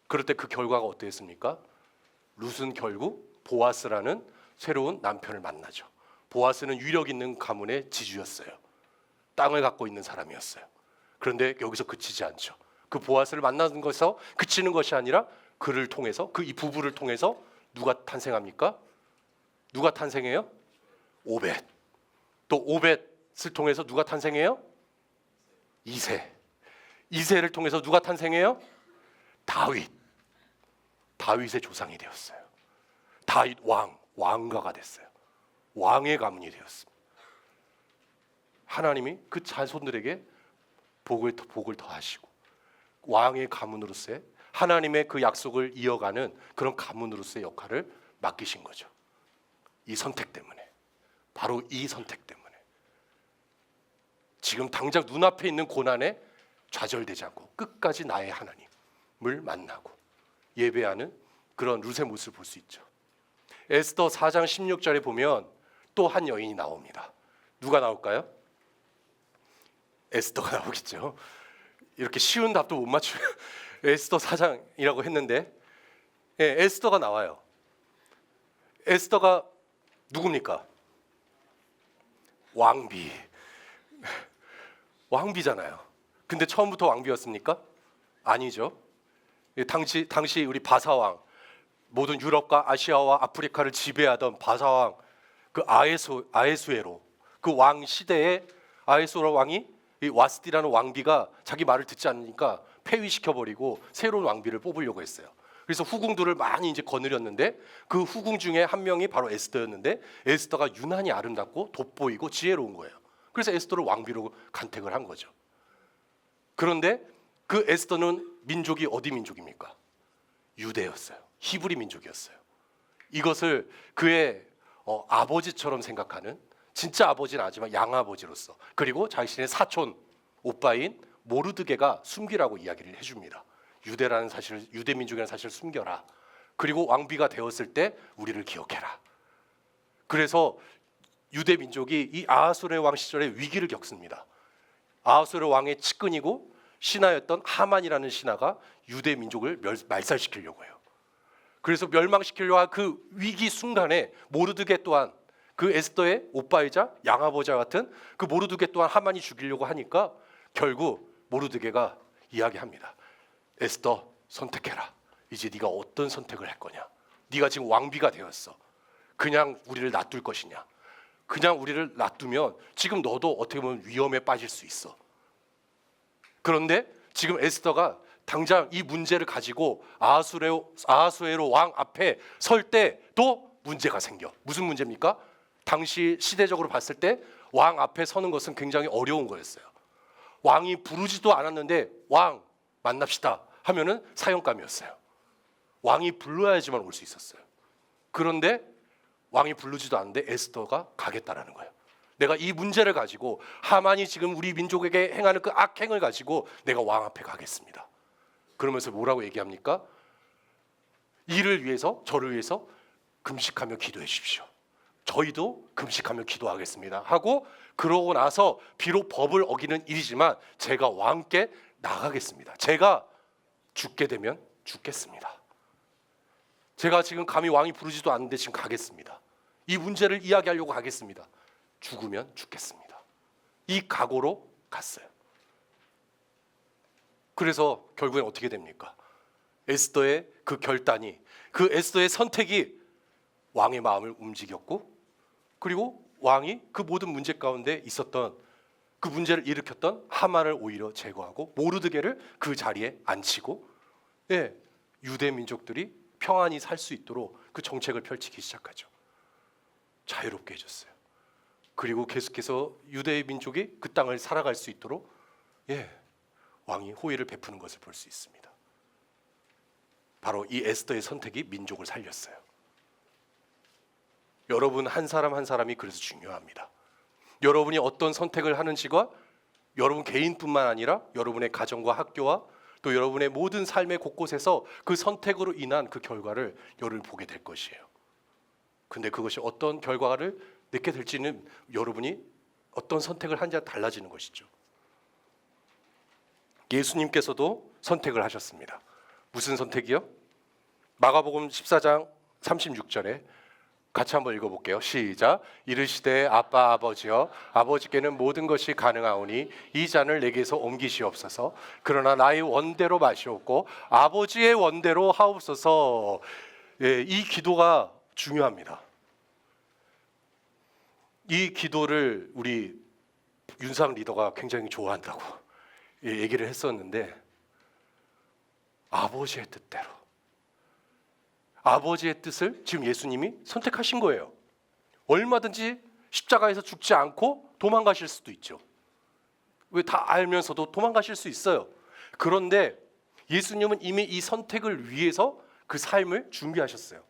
B: 그럴 때 그 결과가 어땠습니까? 룻은 결국 보아스라는 새로운 남편을 만나죠. 보아스는 위력 있는 가문의 지주였어요. 땅을 갖고 있는 사람이었어요. 그런데 여기서 그치지 않죠. 그 보아스를 만나는 것에서 그치는 것이 아니라 그를 통해서 이 부부를 통해서 누가 탄생합니까? 누가 탄생해요? 오벳. 또 오벳을 통해서 누가 탄생해요? 이세. 이세를 통해서 누가 탄생해요? 다윗. 다윗의 조상이 되었어요. 다윗 왕가가 됐어요. 왕의 가문이 되었습니다. 하나님이 그 자손들에게 복을 더하시고 왕의 가문으로서의 하나님의 그 약속을 이어가는 그런 가문으로서의 역할을 맡기신 거죠. 이 선택 때문에, 바로 이 선택 때문에 지금 당장 눈앞에 있는 고난에 좌절되지 않고 끝까지 나의 하나님을 만나고 예배하는 그런 룻의 모습을 볼 수 있죠. 에스더 4장 16절에 보면 또 한 여인이 나옵니다. 누가 나올까요? 에스더가 나오겠죠. 이렇게 쉬운 답도 못 맞추면 에스더 4장이라고 했는데 에스더가 나와요. 에스더가 누굽니까? 왕비잖아요. 근데 처음부터 왕비였습니까? 아니죠. 당시 우리 바사왕, 모든 유럽과 아시아와 아프리카를 지배하던 바사왕 그 아에수에로 그 왕 시대에 아에수에로 왕이 이 와스디라는 왕비가 자기 말을 듣지 않으니까 폐위시켜버리고 새로운 왕비를 뽑으려고 했어요. 그래서 후궁들을 많이 이제 거느렸는데 그 후궁 중에 한 명이 바로 에스더였는데 에스더가 유난히 아름답고 돋보이고 지혜로운 거예요. 그래서 에스더를 왕비로 간택을 한 거죠. 그런데 그 에스더는 민족이 어디 민족입니까? 유대였어요. 히브리 민족이었어요. 이것을 그의 아버지처럼 생각하는, 진짜 아버지는 아니지만 양아버지로서, 그리고 자신의 사촌 오빠인 모르드게가 숨기라고 이야기를 해줍니다. 유대라는 사실을, 유대 민족이라는 사실을 숨겨라. 그리고 왕비가 되었을 때 우리를 기억해라. 그래서 유대 민족이 이 아하수르의 왕 시절에 위기를 겪습니다. 아하수르 왕의 측근이고 신하였던 하만이라는 신하가 유대 민족을 말살시키려고 해요. 그래서 멸망시키려고 한 그 위기 순간에 모르드게 또한 그 에스더의 오빠이자 양아버지와 같은 그 모르드게 또한 하만이 죽이려고 하니까 결국 모르드게가 이야기합니다. 에스더 선택해라. 이제 네가 어떤 선택을 할 거냐. 네가 지금 왕비가 되었어. 그냥 우리를 놔둘 것이냐. 그냥 우리를 놔두면 지금 너도 어떻게 보면 위험에 빠질 수 있어. 그런데 지금 에스더가 당장 이 문제를 가지고 아하수에로 왕 앞에 설 때도 문제가 생겨. 무슨 문제입니까? 당시 시대적으로 봤을 때 왕 앞에 서는 것은 굉장히 어려운 거였어요. 왕이 부르지도 않았는데 왕 만납시다 하면은 사형감이었어요. 왕이 불러야지만 올 수 있었어요. 그런데 왕이 부르지도 않는데 에스더가 가겠다라는 거예요. 내가 이 문제를 가지고 하만이 지금 우리 민족에게 행하는 그 악행을 가지고 내가 왕 앞에 가겠습니다. 그러면서 뭐라고 얘기합니까? 이를 위해서, 저를 위해서 금식하며 기도해 주십시오. 저희도 금식하며 기도하겠습니다 하고, 그러고 나서 비록 법을 어기는 일이지만 제가 왕께 나가겠습니다. 제가 죽게 되면 죽겠습니다. 제가 지금 감히 왕이 부르지도 않는데 지금 가겠습니다. 이 문제를 이야기하려고 가겠습니다. 죽으면 죽겠습니다. 이 각오로 갔어요. 그래서 결국엔 어떻게 됩니까? 에스더의 그 결단이, 그 에스더의 선택이 왕의 마음을 움직였고, 그리고 왕이 그 모든 문제 가운데 있었던 그 문제를 일으켰던 하만을 오히려 제거하고 모르드게를 그 자리에 앉히고, 유대 민족들이 평안히 살 수 있도록 그 정책을 펼치기 시작하죠. 자유롭게 해줬어요. 그리고 계속해서 유대 민족이 그 땅을 살아갈 수 있도록 왕이 호의를 베푸는 것을 볼 수 있습니다. 바로 이 에스더의 선택이 민족을 살렸어요. 여러분 한 사람 한 사람이 그래서 중요합니다. 여러분이 어떤 선택을 하는지가 여러분 개인뿐만 아니라 여러분의 가정과 학교와 또 여러분의 모든 삶의 곳곳에서 그 선택으로 인한 그 결과를 여러분이 보게 될 것이에요. 근데 그것이 어떤 결과를 맺게 될지는 여러분이 어떤 선택을 하느냐에 달라지는 것이죠. 예수님께서도 선택을 하셨습니다. 무슨 선택이요? 마가복음 14장 36절에 같이 한번 읽어볼게요. 시작. 이르시되 아빠 아버지여, 아버지께는 모든 것이 가능하오니 이 잔을 내게서 옮기시옵소서. 그러나 나의 원대로 마시옵고 아버지의 원대로 하옵소서. 이 기도가 중요합니다. 이 기도를 우리 윤상 리더가 굉장히 좋아한다고 얘기를 했었는데, 아버지의 뜻대로, 아버지의 뜻을 지금 예수님이 선택하신 거예요. 얼마든지 십자가에서 죽지 않고 도망가실 수도 있죠. 왜 다 알면서도 도망가실 수 있어요. 그런데 예수님은 이미 이 선택을 위해서 그 삶을 준비하셨어요.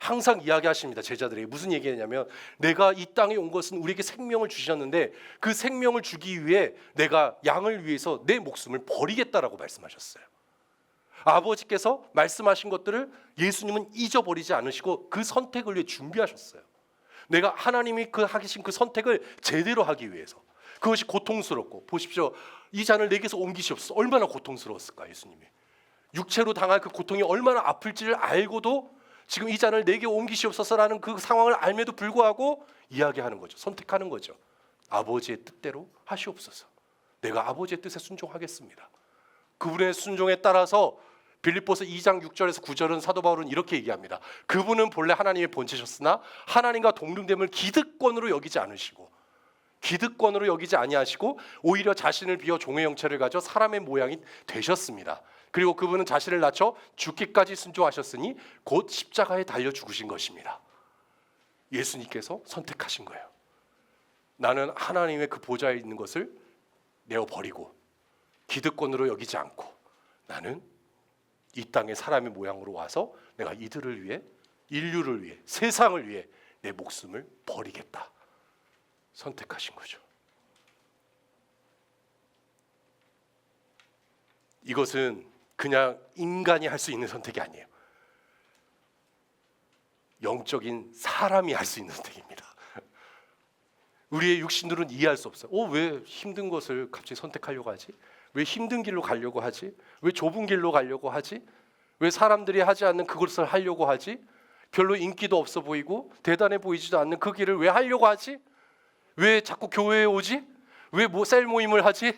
B: 항상 이야기하십니다. 제자들에게 무슨 얘기했냐면, 내가 이 땅에 온 것은 우리에게 생명을 주셨는데 그 생명을 주기 위해 내가 양을 위해서 내 목숨을 버리겠다라고 말씀하셨어요. 아버지께서 말씀하신 것들을 예수님은 잊어버리지 않으시고 그 선택을 위해 준비하셨어요. 내가 하나님이 하신 그 선택을 제대로 하기 위해서. 그것이 고통스럽고, 보십시오, 이 잔을 내게서 옮기시옵소서. 얼마나 고통스러웠을까. 예수님이 육체로 당할 그 고통이 얼마나 아플지를 알고도 지금 이 잔을 내게 옮기시옵소서라는 그 상황을 알면도 불구하고 이야기하는 거죠. 선택하는 거죠. 아버지의 뜻대로 하시옵소서. 내가 아버지의 뜻에 순종하겠습니다. 그분의 순종에 따라서 빌립보서 2장 6절에서 9절은 사도 바울은 이렇게 얘기합니다. 그분은 본래 하나님의 본체셨으나 하나님과 동등됨을 기득권으로 여기지 않으시고, 기득권으로 여기지 아니하시고 오히려 자신을 비워 종의 형체를 가져 사람의 모양이 되셨습니다. 그리고 그분은 자신을 낮춰 죽기까지 순종하셨으니 곧 십자가에 달려 죽으신 것입니다. 예수님께서 선택하신 거예요. 나는 하나님의 그 보좌에 있는 것을 내어버리고 기득권으로 여기지 않고 나는 이 땅의 사람의 모양으로 와서 내가 이들을 위해, 인류를 위해, 세상을 위해 내 목숨을 버리겠다. 선택하신 거죠. 이것은 그냥 인간이 할 수 있는 선택이 아니에요. 영적인 사람이 할 수 있는 선택입니다. 우리의 육신들은 이해할 수 없어요. 왜 힘든 것을 갑자기 선택하려고 하지? 왜 힘든 길로 가려고 하지? 왜 좁은 길로 가려고 하지? 왜 사람들이 하지 않는 그것을 하려고 하지? 별로 인기도 없어 보이고 대단해 보이지도 않는 그 길을 왜 하려고 하지? 왜 자꾸 교회에 오지? 왜 셀 모임을 하지?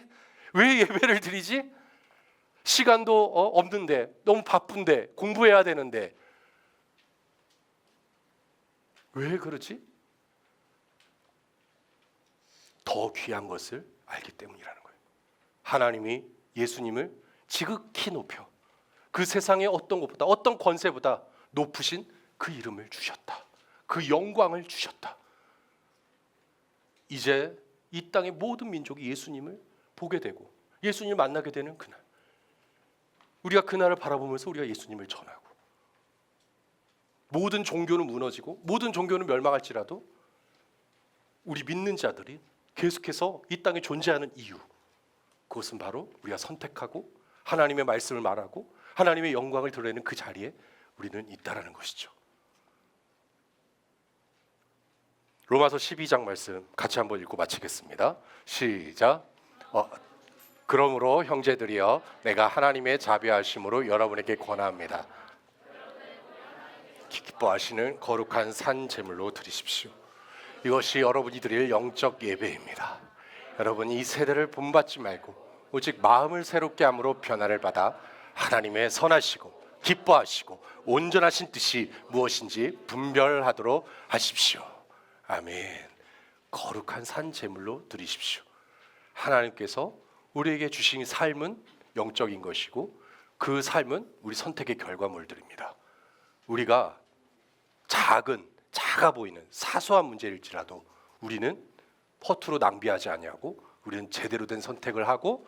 B: 왜 예배를 드리지? 시간도 없는데, 너무 바쁜데, 공부해야 되는데 왜 그러지? 더 귀한 것을 알기 때문이라는 거예요. 하나님이 예수님을 지극히 높여 그 세상의 어떤 것보다, 어떤 권세보다 높으신 그 이름을 주셨다. 그 영광을 주셨다. 이제 이 땅의 모든 민족이 예수님을 보게 되고 예수님을 만나게 되는 그날, 우리가 그날을 바라보면서 우리가 예수님을 전하고, 모든 종교는 무너지고 모든 종교는 멸망할지라도 우리 믿는 자들이 계속해서 이 땅에 존재하는 이유, 그것은 바로 우리가 선택하고 하나님의 말씀을 말하고 하나님의 영광을 드러내는 그 자리에 우리는 있다라는 것이죠. 로마서 12장 말씀 같이 한번 읽고 마치겠습니다. 시작. 그러므로 형제들이여, 내가 하나님의 자비하심으로 여러분에게 권합니다. 기뻐하시는 거룩한 산 제물로 드리십시오. 이것이 여러분이 드릴 영적 예배입니다. 여러분, 이 세대를 본받지 말고 오직 마음을 새롭게 함으로 변화를 받아 하나님의 선하시고 기뻐하시고 온전하신 뜻이 무엇인지 분별하도록 하십시오. 아멘. 거룩한 산 제물로 드리십시오. 하나님께서 우리에게 주신 삶은 영적인 것이고 그 삶은 우리 선택의 결과물들입니다. 우리가 작아 보이는 사소한 문제일지라도 우리는 허투루 낭비하지 아니하고 우리는 제대로 된 선택을 하고,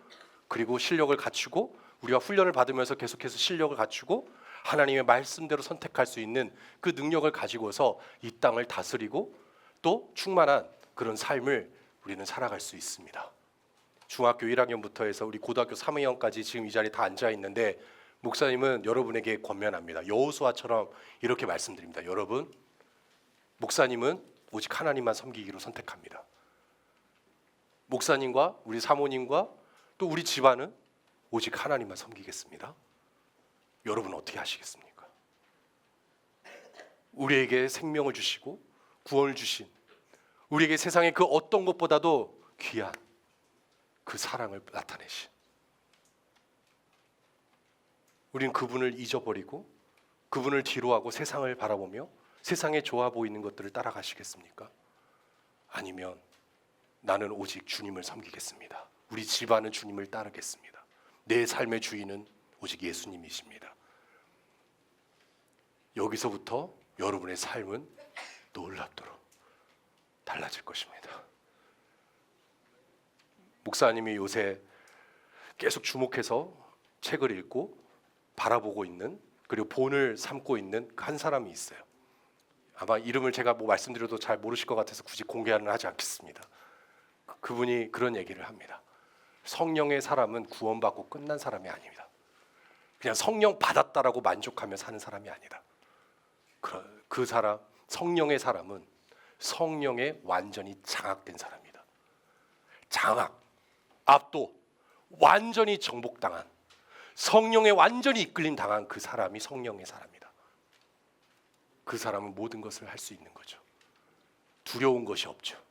B: 그리고 실력을 갖추고 우리가 훈련을 받으면서 계속해서 실력을 갖추고 하나님의 말씀대로 선택할 수 있는 그 능력을 가지고서 이 땅을 다스리고 또 충만한 그런 삶을 우리는 살아갈 수 있습니다. 중학교 1학년부터 해서 우리 고등학교 3학년까지 지금 이 자리에 다 앉아 있는데, 목사님은 여러분에게 권면합니다. 여호수아처럼 이렇게 말씀드립니다. 여러분, 목사님은 오직 하나님만 섬기기로 선택합니다. 목사님과 우리 사모님과 또 우리 집안은 오직 하나님만 섬기겠습니다. 여러분 어떻게 하시겠습니까? 우리에게 생명을 주시고 구원을 주신, 우리에게 세상의 그 어떤 것보다도 귀한 그 사랑을 나타내신, 우리는 그분을 잊어버리고 그분을 뒤로하고 세상을 바라보며 세상에 좋아 보이는 것들을 따라가시겠습니까? 아니면 나는 오직 주님을 섬기겠습니다. 우리 집안은 주님을 따르겠습니다. 내 삶의 주인은 오직 예수님이십니다. 여기서부터 여러분의 삶은 놀랍도록 달라질 것입니다. 목사님이 요새 계속 주목해서 책을 읽고 바라보고 있는, 그리고 본을 삼고 있는 한 사람이 있어요. 아마 이름을 제가 말씀드려도 잘 모르실 것 같아서 굳이 공개는 하지 않겠습니다. 그분이 그런 얘기를 합니다. 성령의 사람은 구원받고 끝난 사람이 아닙니다. 그냥 성령 받았다라고 만족하며 사는 사람이 아니다. 그 사람, 성령의 사람은 성령에 완전히 장악된 사람이다. 장악, 압도, 완전히 정복당한, 성령에 완전히 이끌림 당한 그 사람이 성령의 사람이다. 그 사람은 모든 것을 할 수 있는 거죠. 두려운 것이 없죠.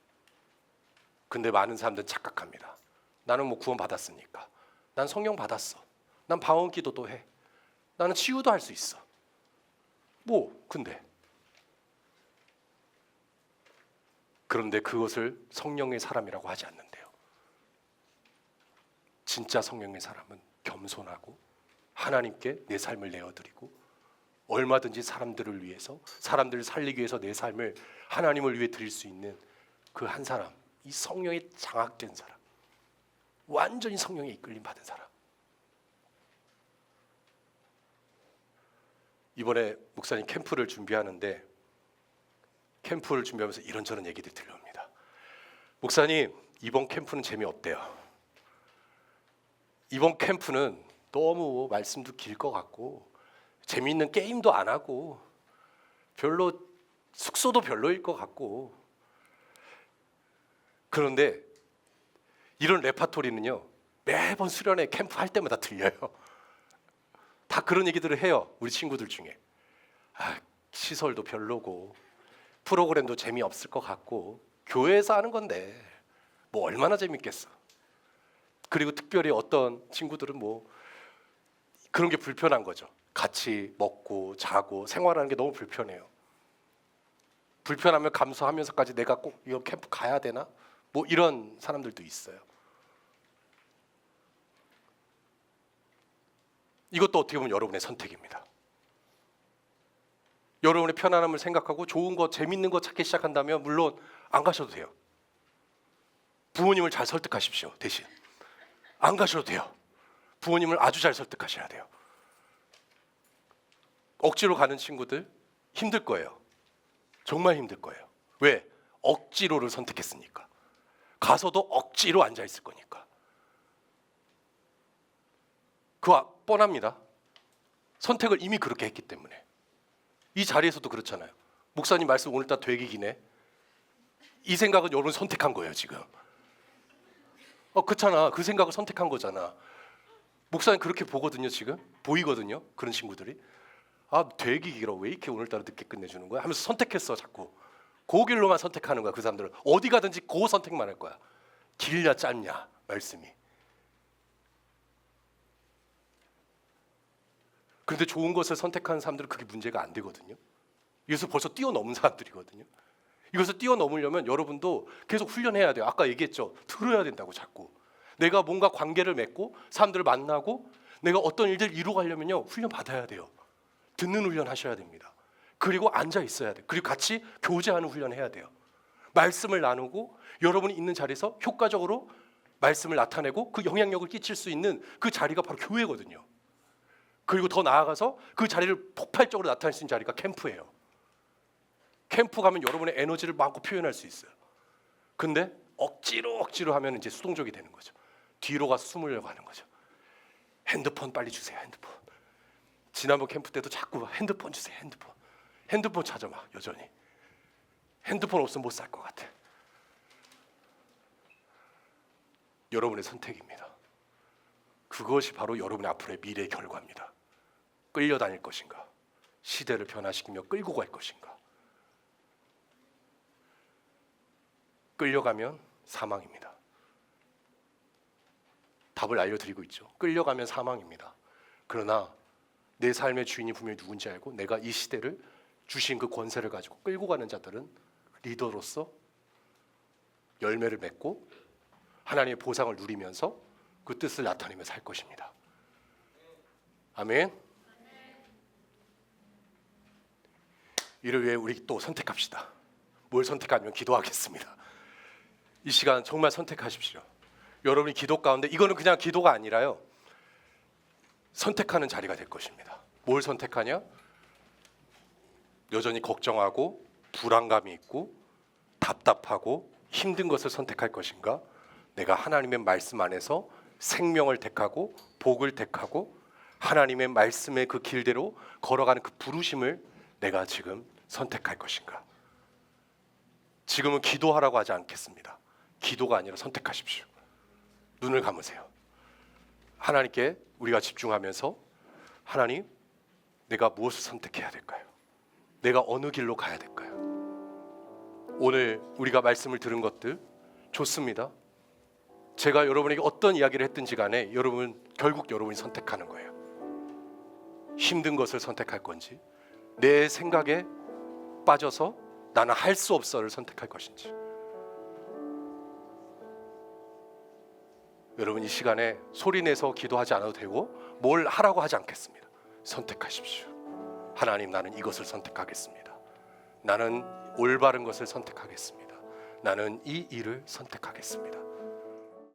B: 근데 많은 사람들은 착각합니다. 나는 구원 받았으니까, 난 성령 받았어, 난 방언 기도도 해, 나는 치유도 할 수 있어. 그런데 그것을 성령의 사람이라고 하지 않는데요. 진짜 성령의 사람은 겸손하고 하나님께 내 삶을 내어드리고 얼마든지 사람들을 위해서, 사람들을 살리기 위해서 내 삶을 하나님을 위해 드릴 수 있는 그 한 사람, 이 성령에 장악된 사람, 완전히 성령에 이끌림 받은 사람. 이번에 목사님 캠프를 준비하는데, 캠프를 준비하면서 이런저런 얘기들이 들려옵니다. 목사님, 이번 캠프는 재미없대요. 이번 캠프는 너무 말씀도 길 것 같고 재미있는 게임도 안 하고 별로 숙소도 별로일 것 같고, 그런데 이런 레파토리는요 매번 수련회 캠프 할 때마다 들려요. 다 그런 얘기들을 해요. 우리 친구들 중에 시설도 별로고 프로그램도 재미없을 것 같고 교회에서 하는 건데 얼마나 재밌겠어. 그리고 특별히 어떤 친구들은 그런 게 불편한 거죠. 같이 먹고 자고 생활하는 게 너무 불편해요. 불편하면 감수하면서까지 내가 꼭 이거 캠프 가야 되나? 이런 사람들도 있어요. 이것도 어떻게 보면 여러분의 선택입니다. 여러분의 편안함을 생각하고 좋은 거, 재밌는 거 찾기 시작한다면 물론 안 가셔도 돼요. 부모님을 잘 설득하십시오. 대신 안 가셔도 돼요. 부모님을 아주 잘 설득하셔야 돼요. 억지로 가는 친구들 힘들 거예요. 정말 힘들 거예요. 왜? 억지로를 선택했으니까. 가서도 억지로 앉아 있을 거니까. 그거 뻔합니다. 선택을 이미 그렇게 했기 때문에. 이 자리에서도 그렇잖아요. 목사님 말씀 오늘따라 되게 기네. 이 생각은 여러분 선택한 거예요 지금. 그렇잖아. 그 생각을 선택한 거잖아. 목사님 그렇게 보거든요 지금. 보이거든요. 그런 친구들이. 되게 길어. 왜 이렇게 오늘따라 늦게 끝내주는 거야? 하면서 선택했어 자꾸. 그 길로만 선택하는 거야. 그 사람들은 어디 가든지 그 선택만 할 거야. 길냐 짧냐 말씀이. 그런데 좋은 것을 선택하는 사람들은 그게 문제가 안 되거든요. 이것을 벌써 뛰어넘은 사람들이거든요. 이것을 뛰어넘으려면 여러분도 계속 훈련해야 돼요. 아까 얘기했죠. 들어야 된다고 자꾸. 내가 뭔가 관계를 맺고 사람들을 만나고 내가 어떤 일들을 이루어가려면요. 훈련 받아야 돼요. 듣는 훈련 하셔야 됩니다. 그리고 앉아 있어야 돼요. 그리고 같이 교제하는 훈련을 해야 돼요. 말씀을 나누고 여러분이 있는 자리에서 효과적으로 말씀을 나타내고 그 영향력을 끼칠 수 있는 그 자리가 바로 교회거든요. 그리고 더 나아가서 그 자리를 폭발적으로 나타낼 수 있는 자리가 캠프예요. 캠프 가면 여러분의 에너지를 마음껏 표현할 수 있어요. 근데 억지로 하면 이제 수동적이 되는 거죠. 뒤로 가서 숨으려고 하는 거죠. 핸드폰 빨리 주세요. 핸드폰. 지난번 캠프 때도 자꾸 핸드폰 주세요. 핸드폰 찾아 막 여전히. 핸드폰 없으면 못 살 것 같아. 여러분의 선택입니다. 그것이 바로 여러분의 앞으로의 미래의 결과입니다. 끌려다닐 것인가? 시대를 변화시키며 끌고 갈 것인가? 끌려가면 사망입니다. 답을 알려드리고 있죠. 끌려가면 사망입니다. 그러나 내 삶의 주인이 분명히 누군지 알고 내가 이 시대를 주신 그 권세를 가지고 끌고 가는 자들은 리더로서 열매를 맺고 하나님의 보상을 누리면서 그 뜻을 나타내며 살 것입니다. 아멘. 이를 위해 우리 또 선택합시다. 뭘 선택하면 기도하겠습니다. 이 시간 정말 선택하십시오. 여러분이 기도 가운데 이거는 그냥 기도가 아니라요. 선택하는 자리가 될 것입니다. 뭘 선택하냐? 여전히 걱정하고 불안감이 있고 답답하고 힘든 것을 선택할 것인가? 내가 하나님의 말씀 안에서 생명을 택하고 복을 택하고 하나님의 말씀의 그 길대로 걸어가는 그 부르심을 내가 지금 선택할 것인가? 지금은 기도하라고 하지 않겠습니다. 기도가 아니라 선택하십시오. 눈을 감으세요. 하나님께 우리가 집중하면서 하나님, 내가 무엇을 선택해야 될까요? 내가 어느 길로 가야 될까요? 오늘 우리가 말씀을 들은 것들 좋습니다. 제가 여러분에게 어떤 이야기를 했든지 간에 결국 여러분이 선택하는 거예요. 힘든 것을 선택할 건지 내 생각에 빠져서 나는 할 수 없어를 선택할 것인지. 여러분 이 시간에 소리내서 기도하지 않아도 되고 뭘 하라고 하지 않겠습니다. 선택하십시오. 하나님, 나는 이것을 선택하겠습니다. 나는 올바른 것을 선택하겠습니다. 나는 이 일을 선택하겠습니다.